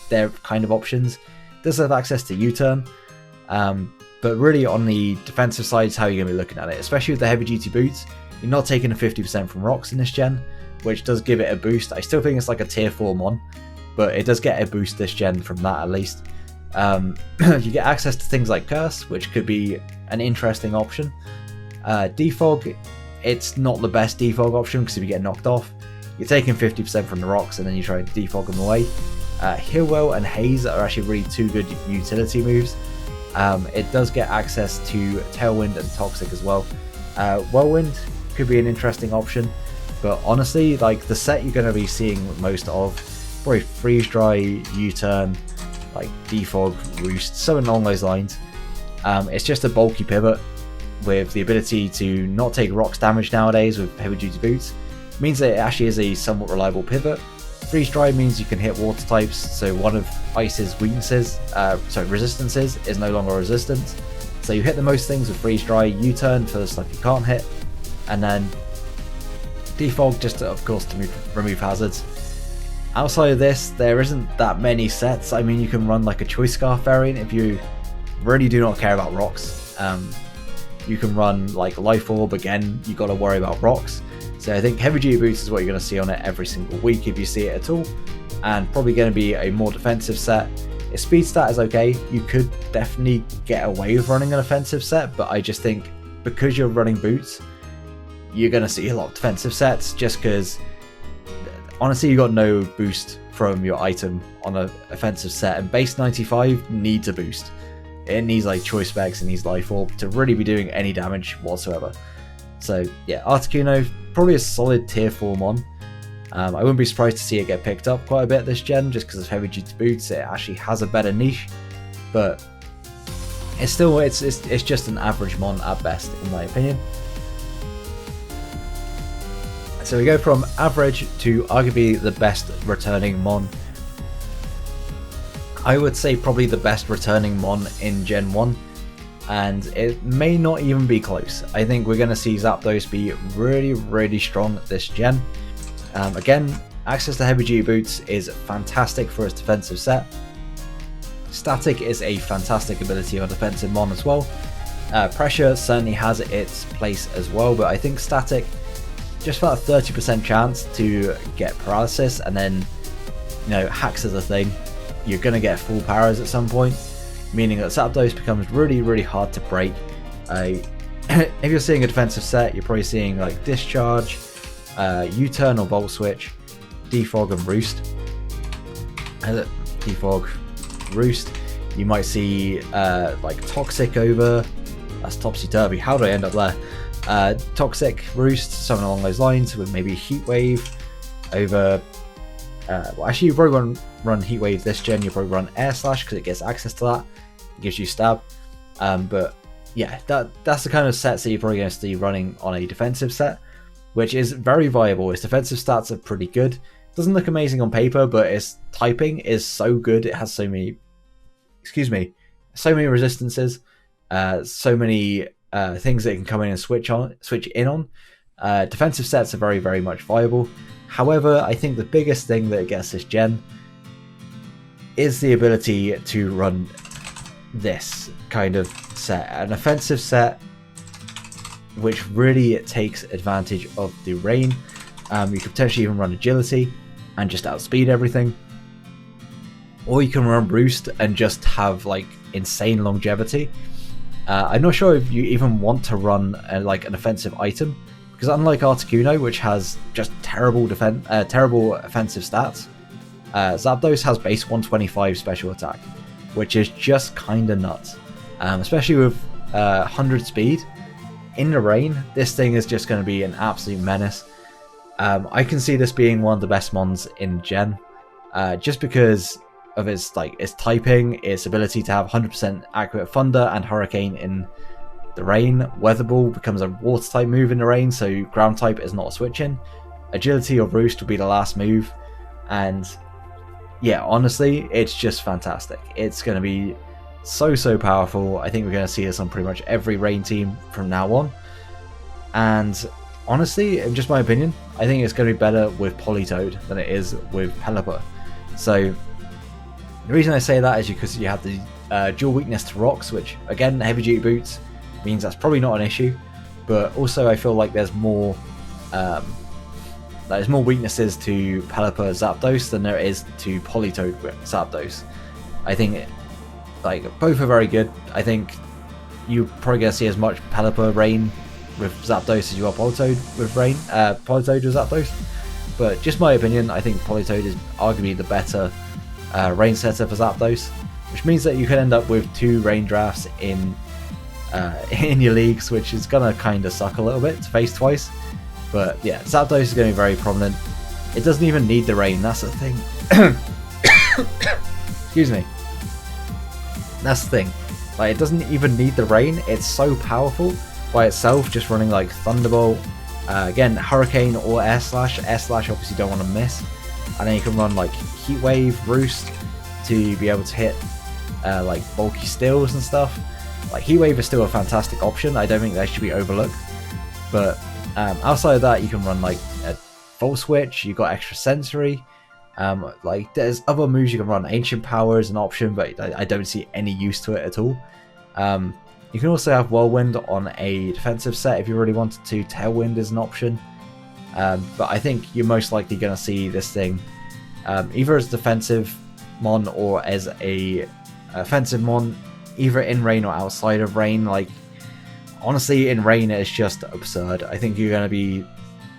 they're kind of options. Does have access to U-Turn, but really on the defensive side is how you're going to be looking at it, especially with the heavy duty boots. You're not taking a 50% from rocks in this gen, which does give it a boost. I still think it's like a tier 4 mon, but it does get a boost this gen from that at least. You get access to things like Curse, which could be an interesting option. Defog, it's not the best defog option, because if you get knocked off, you're taking 50% from the rocks and then you try to defog them away. Healwell and Haze are actually really two good utility moves. It does get access to Tailwind and Toxic as well. Whirlwind could be an interesting option. But honestly, like the set you're going to be seeing most of, probably Freeze Dry, U-Turn, like Defog, Roost, something along those lines. It's just a bulky pivot with the ability to not take rocks damage nowadays with heavy duty boots. It means that it actually is a somewhat reliable pivot. Freeze Dry means you can hit water types, so one of Ice's weaknesses, resistances, is no longer resistant. So you hit the most things with Freeze Dry, U-Turn for the stuff you can't hit, and then Defog just of course to remove hazards. Outside of this, there isn't that many sets. I mean, you can run like a Choice Scarf variant if you really do not care about rocks. You can run like Life Orb, again, you got to worry about rocks. So I think Heavy Duty Boots is what you're going to see on it every single week if you see it at all, and probably going to be a more defensive set. Its speed stat is okay, you could definitely get away with running an offensive set, but I just think because you're running boots, you're going to see a lot of defensive sets just because honestly you got no boost from your item on an offensive set, and base 95 needs a boost. It needs like Choice Specs, it needs Life Orb to really be doing any damage whatsoever. So yeah, Articuno, probably a solid tier 4 mon. I wouldn't be surprised to see it get picked up quite a bit this gen just because of heavy duty boots. It actually has a better niche, but it's still it's just an average mon at best in my opinion. So we go from average to arguably the best returning mon. I would say probably the best returning mon in Gen 1, and it may not even be close. I think we're going to see Zapdos be really strong this gen. Again, access to heavy duty boots is fantastic for its defensive set. Static is a fantastic ability on defensive mon as well. Pressure certainly has its place as well, but I think static, just about a 30% chance to get paralysis, and then, you know, hacks is a thing. You're going to get full powers at some point, meaning that Zapdos becomes really hard to break. If you're seeing a defensive set, you're probably seeing like Discharge, U-Turn or Volt Switch, Defog and Roost. Defog, Roost. You might see like Toxic over, that's topsy-turvy, how do I end up there? Toxic, Roost, something along those lines, with maybe Heat Wave over... well, actually, you probably run Heat Wave this gen, you probably run Air Slash because it gets access to that, it gives you stab. But yeah, that's the kind of sets that you're probably going to see running on a defensive set, which is very viable. Its defensive stats are pretty good. Doesn't look amazing on paper, but its typing is so good. It has so many, so many resistances, so many things that it can come in and switch in on. Defensive sets are very much viable. However, I think the biggest thing that it gets this gen is the ability to run this kind of set, an offensive set which really takes advantage of the rain. You could potentially even run agility and just outspeed everything, or you can run Roost and just have like insane longevity. I'm not sure if you even want to run like an offensive item, because unlike Articuno, which has just terrible offensive stats, Zapdos has base 125 special attack, which is just kinda nuts. Especially with 100 speed. In the rain, this thing is just going to be an absolute menace. I can see this being one of the best mons in Gen, just because of its typing, its ability to have 100% accurate Thunder and Hurricane in the rain. Weather Ball becomes a water type move in the rain, so ground type is not a switch in. Agility or Roost will be the last move, and yeah, honestly, it's just fantastic. It's going to be so powerful. I think we're going to see this on pretty much every rain team from now on, and honestly, in just my opinion, I think it's going to be better with Politoed than it is with Pelipper. So the reason I say that is because you have the dual weakness to rocks, which again, heavy duty boots means that's probably not an issue, but also I feel like there's more weaknesses to Pelipper Zapdos than there is to Politoed Zapdos. I think both are very good. I think you're probably going to see as much Pelipper Rain with Zapdos as you are Politoed with Zapdos. But just my opinion, I think Politoed is arguably the better rain setter for Zapdos, which means that you can end up with 2 rain drafts in your leagues, which is gonna kind of suck a little bit to face twice. But yeah, Zapdos is going to be very prominent. It doesn't even need the rain, that's the thing. Excuse me. That's the thing. Like, it doesn't even need the rain. It's so powerful by itself, just running like Thunderbolt. Again, Hurricane or Air Slash. Air Slash obviously don't want to miss. And then you can run like Heat Wave, Roost to be able to hit like bulky steals and stuff. Like Heat Wave is still a fantastic option. I don't think that should be overlooked. But outside of that, you can run like a Volt Switch. You've got Extra Sensory. Like there's other moves you can run. Ancient Power is an option, but I don't see any use to it at all. You can also have Whirlwind on a defensive set if you really wanted to. Tailwind is an option. But I think you're most likely going to see this thing either as defensive mon or as a offensive mon, either in rain or outside of rain. Like, honestly, in rain it's just absurd. I think you're going to be...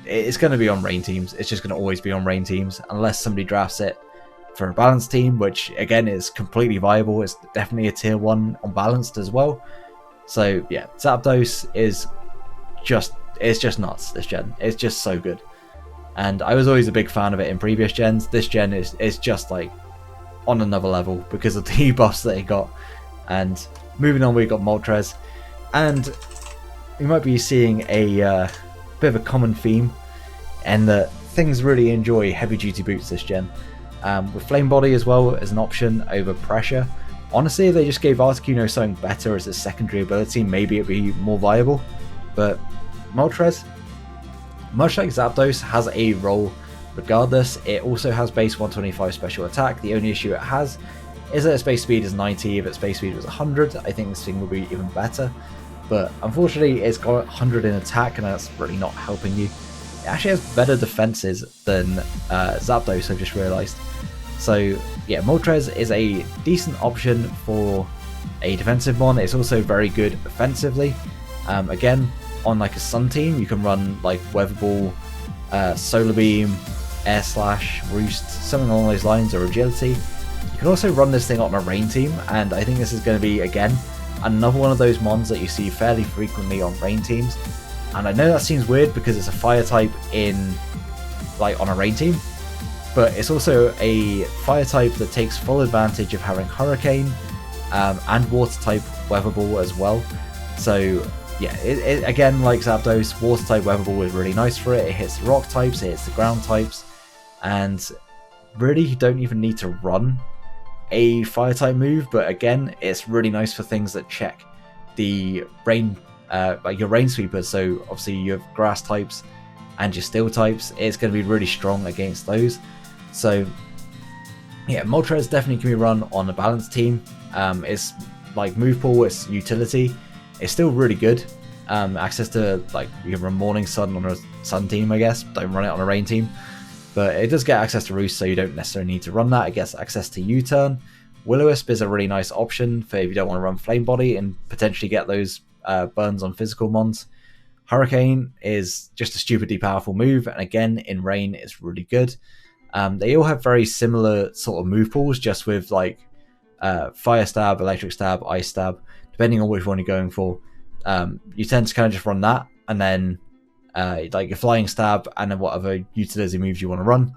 It's going to be on rain teams. It's just going to always be on rain teams unless somebody drafts it for a balanced team, which again is completely viable. It's definitely a tier 1 on balanced as well. So yeah, Zapdos is just... It's just nuts, this gen. It's just so good. And I was always a big fan of it in previous gens. This gen is just like on another level because of the buffs that it got. And moving on, we got Moltres. And we might be seeing a bit of a common theme, and that things really enjoy heavy duty boots this gen. With Flame Body as well as an option over Pressure. Honestly, if they just gave Articuno something better as a secondary ability, maybe it'd be more viable. But Moltres, much like Zapdos, has a role regardless. It also has base 125 special attack. The only issue it has is that its base speed is 90. If its base speed was 100, I think this thing would be even better. But unfortunately, it's got 100 in attack, and that's really not helping you. It actually has better defenses than Zapdos, I've just realised. So yeah, Moltres is a decent option for a defensive mon. It's also very good offensively. Again, on like a Sun team, you can run like Weather Ball, Solar Beam, Air Slash, Roost, something along those lines, or Agility. You can also run this thing on a Rain team, and I think this is going to be, again, another one of those mons that you see fairly frequently on Rain teams. And I know that seems weird because it's a Fire type in, like, on a Rain team, but it's also a Fire type that takes full advantage of having Hurricane and Water type Weather Ball as well. So yeah, it again, like Zapdos, Water type Weather Ball is really nice for it. It hits the Rock types, it hits the Ground types, and really you don't even need to run a Fire type move. But again, it's really nice for things that check the rain, like your Rain Sweepers. So obviously you have Grass types and your Steel types. It's going to be really strong against those. So yeah, Moltres definitely can be run on a balanced team. It's like move pool, it's utility. It's still really good. Access to, like, you can run Morning Sun on a Sun team, I guess. Don't run it on a Rain team. But it does get access to Roost, so you don't necessarily need to run that. It gets access to U-Turn. Will-O-Wisp is a really nice option for if you don't want to run Flame Body and potentially get those burns on physical mons. Hurricane is just a stupidly powerful move, and again, in Rain, it's really good. They all have very similar sort of move pools, just with, like, Fire Stab, Electric Stab, Ice Stab. Depending on which one you're going for, you tend to kind of just run that, and then like your Flying Stab, and then whatever utility moves you want to run.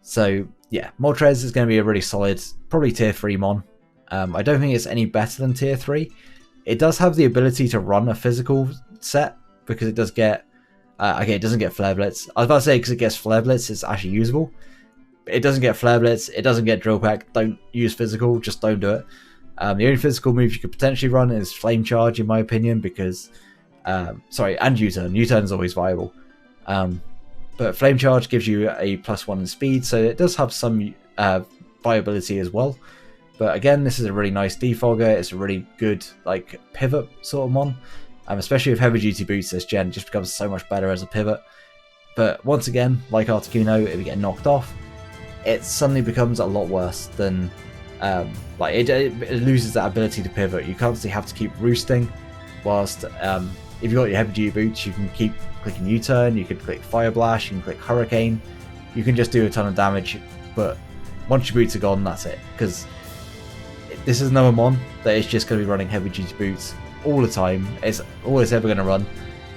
So yeah, Moltres is going to be a really solid, probably tier 3 mon. I don't think it's any better than tier 3. It does have the ability to run a physical set, because it does get, okay, it doesn't get Flare Blitz. I was about to say, because it gets Flare Blitz, it's actually usable. It doesn't get Flare Blitz, it doesn't get Drill Peck. Don't use physical, just don't do it. The only physical move you could potentially run is Flame Charge, in my opinion, because... sorry, and U-Turn. U-Turn is always viable. But Flame Charge gives you a +1 in speed, so it does have some viability as well. But again, this is a really nice defogger. It's a really good, like, pivot sort of mon. Especially with heavy duty boots, this gen just becomes so much better as a pivot. But once again, like Articuno, if you get knocked off, it suddenly becomes a lot worse than... like it loses that ability to pivot. You constantly have to keep roosting, whilst if you've got your heavy duty boots, you can keep clicking U-Turn, you can click Fire Blast, you can click Hurricane, you can just do a ton of damage. But once your boots are gone, that's it, because this is another mon that is just going to be running heavy duty boots all the time. It's all it's ever going to run.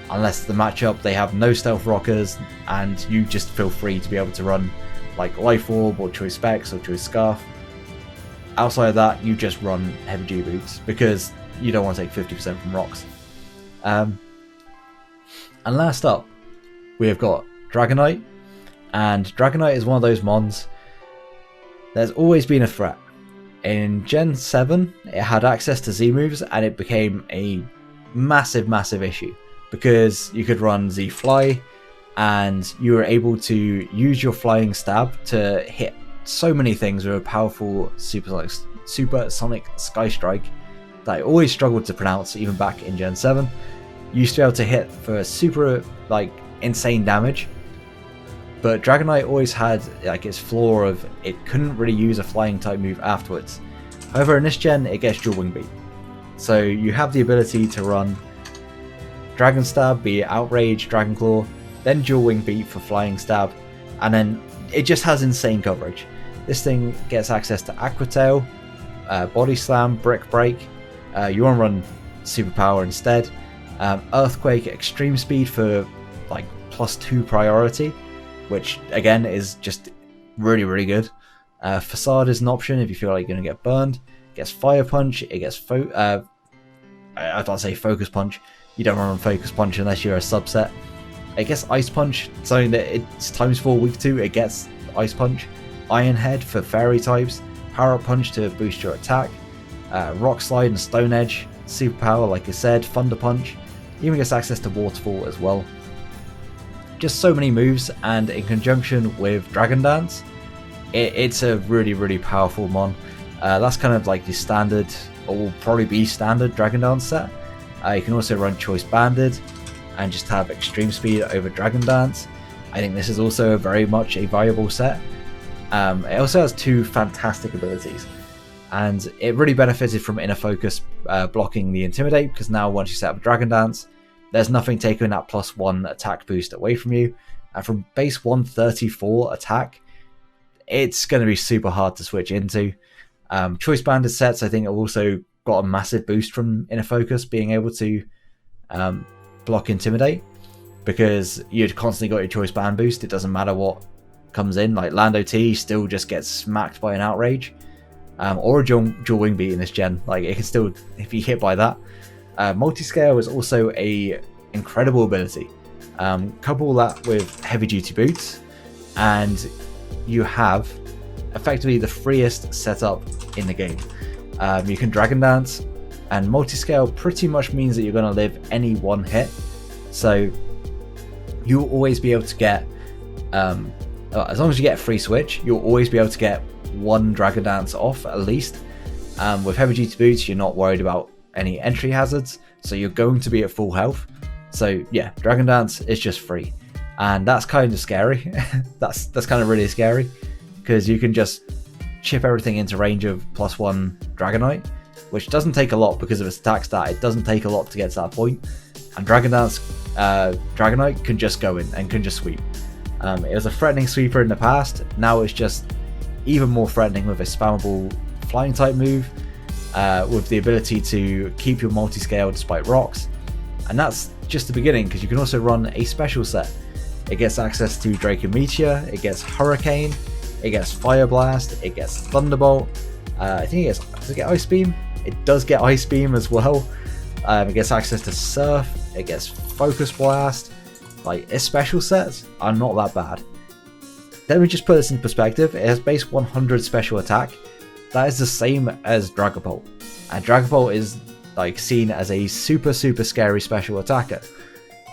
unless the matchup they have no stealth rockers, and you just feel free to be able to run like Life Orb or Choice Specs or Choice Scarf. Outside of that, you just run Heavy Duty Boots because you don't want to take 50% from rocks. And last up, we have got Dragonite, and Dragonite is one of those mons. There's always been a threat. In Gen 7, it had access to Z moves, and it became a massive issue because you could run Z Fly, and you were able to use your flying stab to hit so many things with a powerful supersonic Sky Strike that I always struggled to pronounce even back in Gen 7. You used to be able to hit for super insane damage, but Dragonite always had its flaw of it couldn't really use a flying type move afterwards. However, in this gen it gets dual Wingbeat, so you have the ability to run Dragon Stab, be it Outrage, Dragon Claw, then dual Wingbeat for flying stab, and then it just has insane coverage. This thing gets access to Aqua Tail, Body Slam, Brick Break. You want to run Superpower instead. Earthquake, Extreme Speed for +2 priority, which again is just really good. Facade is an option if you feel like you're going to get burned. It gets Fire Punch, it gets I was about to say Focus Punch. You don't run Focus Punch unless you're a subset. It gets Ice Punch, something that it's ×4 weak to, it gets Ice Punch. Iron Head for fairy types. Power Up Punch to boost your attack. Rock Slide and Stone Edge. Superpower, like I said. Thunder Punch. Even gets access to Waterfall as well. Just so many moves, and in conjunction with Dragon Dance, it's a really powerful mon. That's kind of like the standard, or will probably be standard Dragon Dance set. You can also run Choice Banded and just have Extreme Speed over Dragon Dance. I think this is also very much a viable set. It also has 2 fantastic abilities, and it really benefited from Inner Focus blocking the Intimidate, because now once you set up Dragon Dance, there's nothing taking that +1 attack boost away from you, and from base 134 attack, it's going to be super hard to switch into. Choice Banded sets, I think, have also got a massive boost from Inner Focus being able to block Intimidate, because you'd constantly got your Choice Band boost. It doesn't matter what comes in, like Lando T still just gets smacked by an Outrage, or a dual Wingbeat in this gen. Like, it can still, if you hit by that. Multiscale is also a incredible ability. Couple that with Heavy Duty Boots, and you have effectively the freest setup in the game. You can Dragon Dance, and Multiscale pretty much means that you're going to live any one hit, so you'll always be able to get as long as you get a free switch, you'll always be able to get 1 Dragon Dance off at least. With Heavy Duty Boots, you're not worried about any entry hazards, so you're going to be at full health. So yeah, Dragon Dance is just free, and that's kind of scary. that's kind of really scary, because you can just chip everything into range of +1 Dragonite, which doesn't take a lot because of its attack stat. It doesn't take a lot to get to that point, and Dragon Dance Dragonite can just go in and can just sweep. It was a threatening sweeper in the past, now it's just even more threatening with a spammable flying type move, with the ability to keep your multi-scale despite rocks. And that's just the beginning, because you can also run a special set. It gets access to Drake and Meteor, it gets Hurricane, it gets Fire Blast, it gets Thunderbolt, I think does it get Ice Beam? It does get Ice Beam as well. It gets access to Surf, it gets Focus Blast. Like, its special sets are not that bad. Let me just put this in perspective. It has base 100 special attack. That is the same as Dragapult, and Dragapult is seen as a super scary special attacker.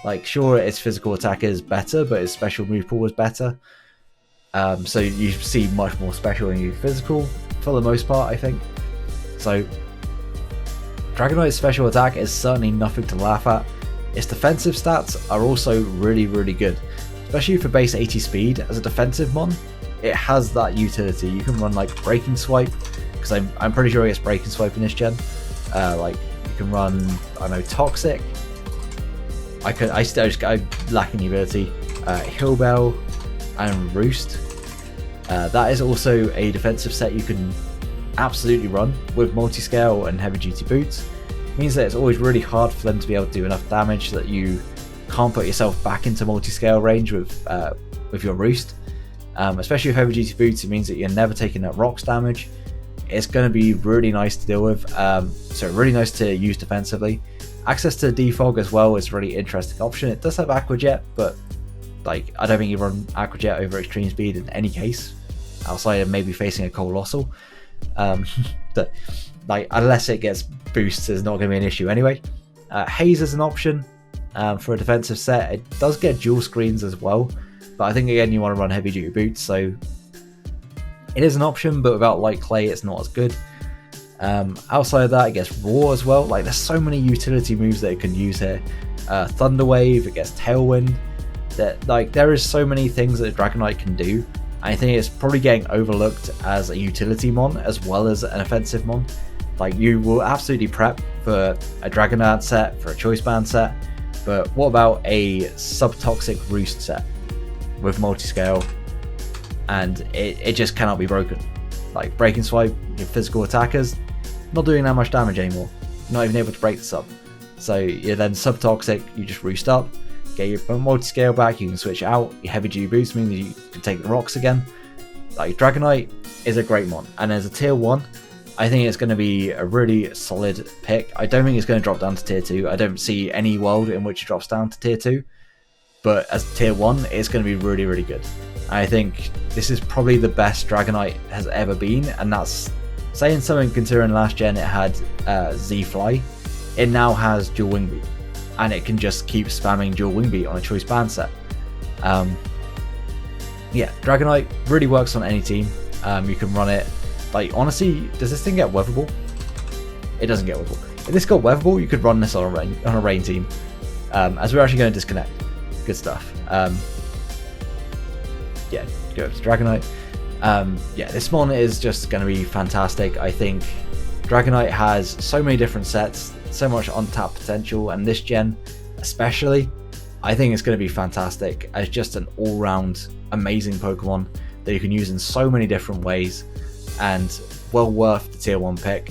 Like, sure, its physical attack is better, but its special move pool is better. So you see much more special than you physical for the most part, I think. So Dragonite's special attack is certainly nothing to laugh at. Its defensive stats are also really good, especially for base 80 speed. As a defensive mon, it has that utility. You can run like Breaking Swipe, because I'm pretty sure it gets Breaking Swipe in this gen. Like, you can run, I don't know, Toxic. I'm lacking the ability. Hill Bell and Roost. That is also a defensive set you can absolutely run with Multiscale and Heavy Duty Boots. It means that it's always really hard for them to be able to do enough damage that you can't put yourself back into multi-scale range with your Roost. Especially with heavy duty boots, it means that you're never taking that rocks damage. It's going to be really nice to deal with, so really nice to use defensively. Access to defog as well is a really interesting option. It does have Aqua Jet, but like I don't think you run Aqua Jet over extreme speed in any case, outside of maybe facing a Colossal. But like unless it gets boosts, it's not going to be an issue anyway. Haze is an option for a defensive set. It does get dual screens as well, but I think again you want to run heavy duty boots, so it is an option, but without Light Clay it's not as good. Outside of that, it gets Roar as well. Like there's so many utility moves that it can use here. Thunder Wave, it gets Tailwind. That like there is so many things that Dragonite can do. I think it's probably getting overlooked as a utility mon as well as an offensive mon. Like you will absolutely prep for a Dragonite set, for a Choice Band set, but what about a Subtoxic Roost set with multi-scale? And it just cannot be broken. Like Breaking Swipe, your physical attackers, not doing that much damage anymore. Not even able to break the sub. So you're then Subtoxic, you just Roost up, get your multi-scale back, you can switch out. Your heavy duty boots mean that you can take the rocks again. Like Dragonite is a great mon, and as a tier 1, I think it's going to be a really solid pick. I don't think it's going to drop down to tier 2. I don't see any world in which it drops down to tier 2. But as tier 1, it's going to be really, really good. I think this is probably the best Dragonite has ever been, and that's saying something considering last gen it had Z-Fly. It now has dual Wingbeat, and it can just keep spamming dual Wingbeat on a Choice Band set. Yeah, Dragonite really works on any team. You can run it. Like honestly, does this thing get weatherball? It doesn't get weatherball. If this got weatherball, you could run this on a rain team. As we're actually going to disconnect. Good stuff. Yeah, go to Dragonite. Yeah, this mon is just going to be fantastic. I think Dragonite has so many different sets, so much untapped potential, and this gen especially, I think it's going to be fantastic as just an all-round amazing Pokemon that you can use in so many different ways, and well worth the tier 1 pick.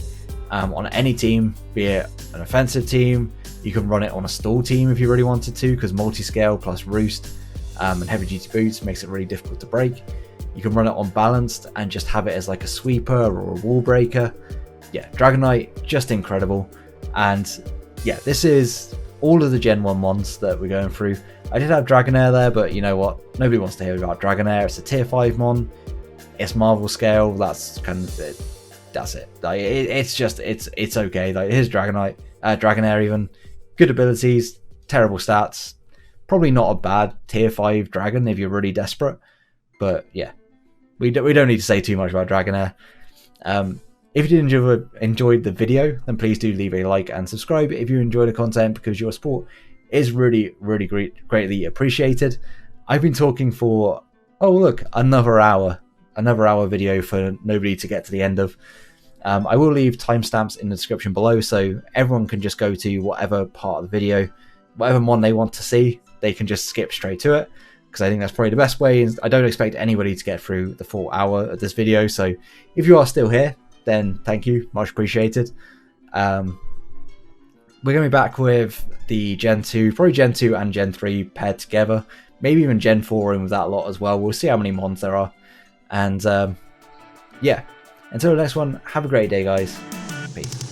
On any team, be it an offensive team, you can run it on a stall team if you really wanted to, because multi-scale plus Roost and heavy duty boots makes it really difficult to break. You can run it on balanced and just have it as like a sweeper or a wall breaker. Yeah, Dragonite, just incredible. And yeah, this is all of the Gen 1 mons that we're going through. I did have Dragonair there, but you know what? Nobody wants to hear about Dragonair. It's a tier 5 mon. It's Marvel scale. That's kind of it. That's it. Like it's okay. Like here's Dragonite, Dragonair even. Good abilities, terrible stats. Probably not a bad tier 5 dragon if you're really desperate. But yeah, we don't need to say too much about Dragonair. If you did enjoyed the video, then please do leave a like and subscribe if you enjoy the content, because your support is really, really greatly appreciated. I've been talking for, oh look, another hour video for nobody to get to the end of. I will leave timestamps in the description below, so everyone can just go to whatever part of the video, whatever one they want to see, they can just skip straight to it, because I think that's probably the best way. I don't expect anybody to get through the full hour of this video, so if you are still here, then thank you, much appreciated. We're going to be back with the Gen 2, probably Gen 2 and Gen 3 paired together, maybe even Gen 4 in with that lot as well. We'll see how many mons there are. And yeah, until the next one, have a great day, guys. Peace.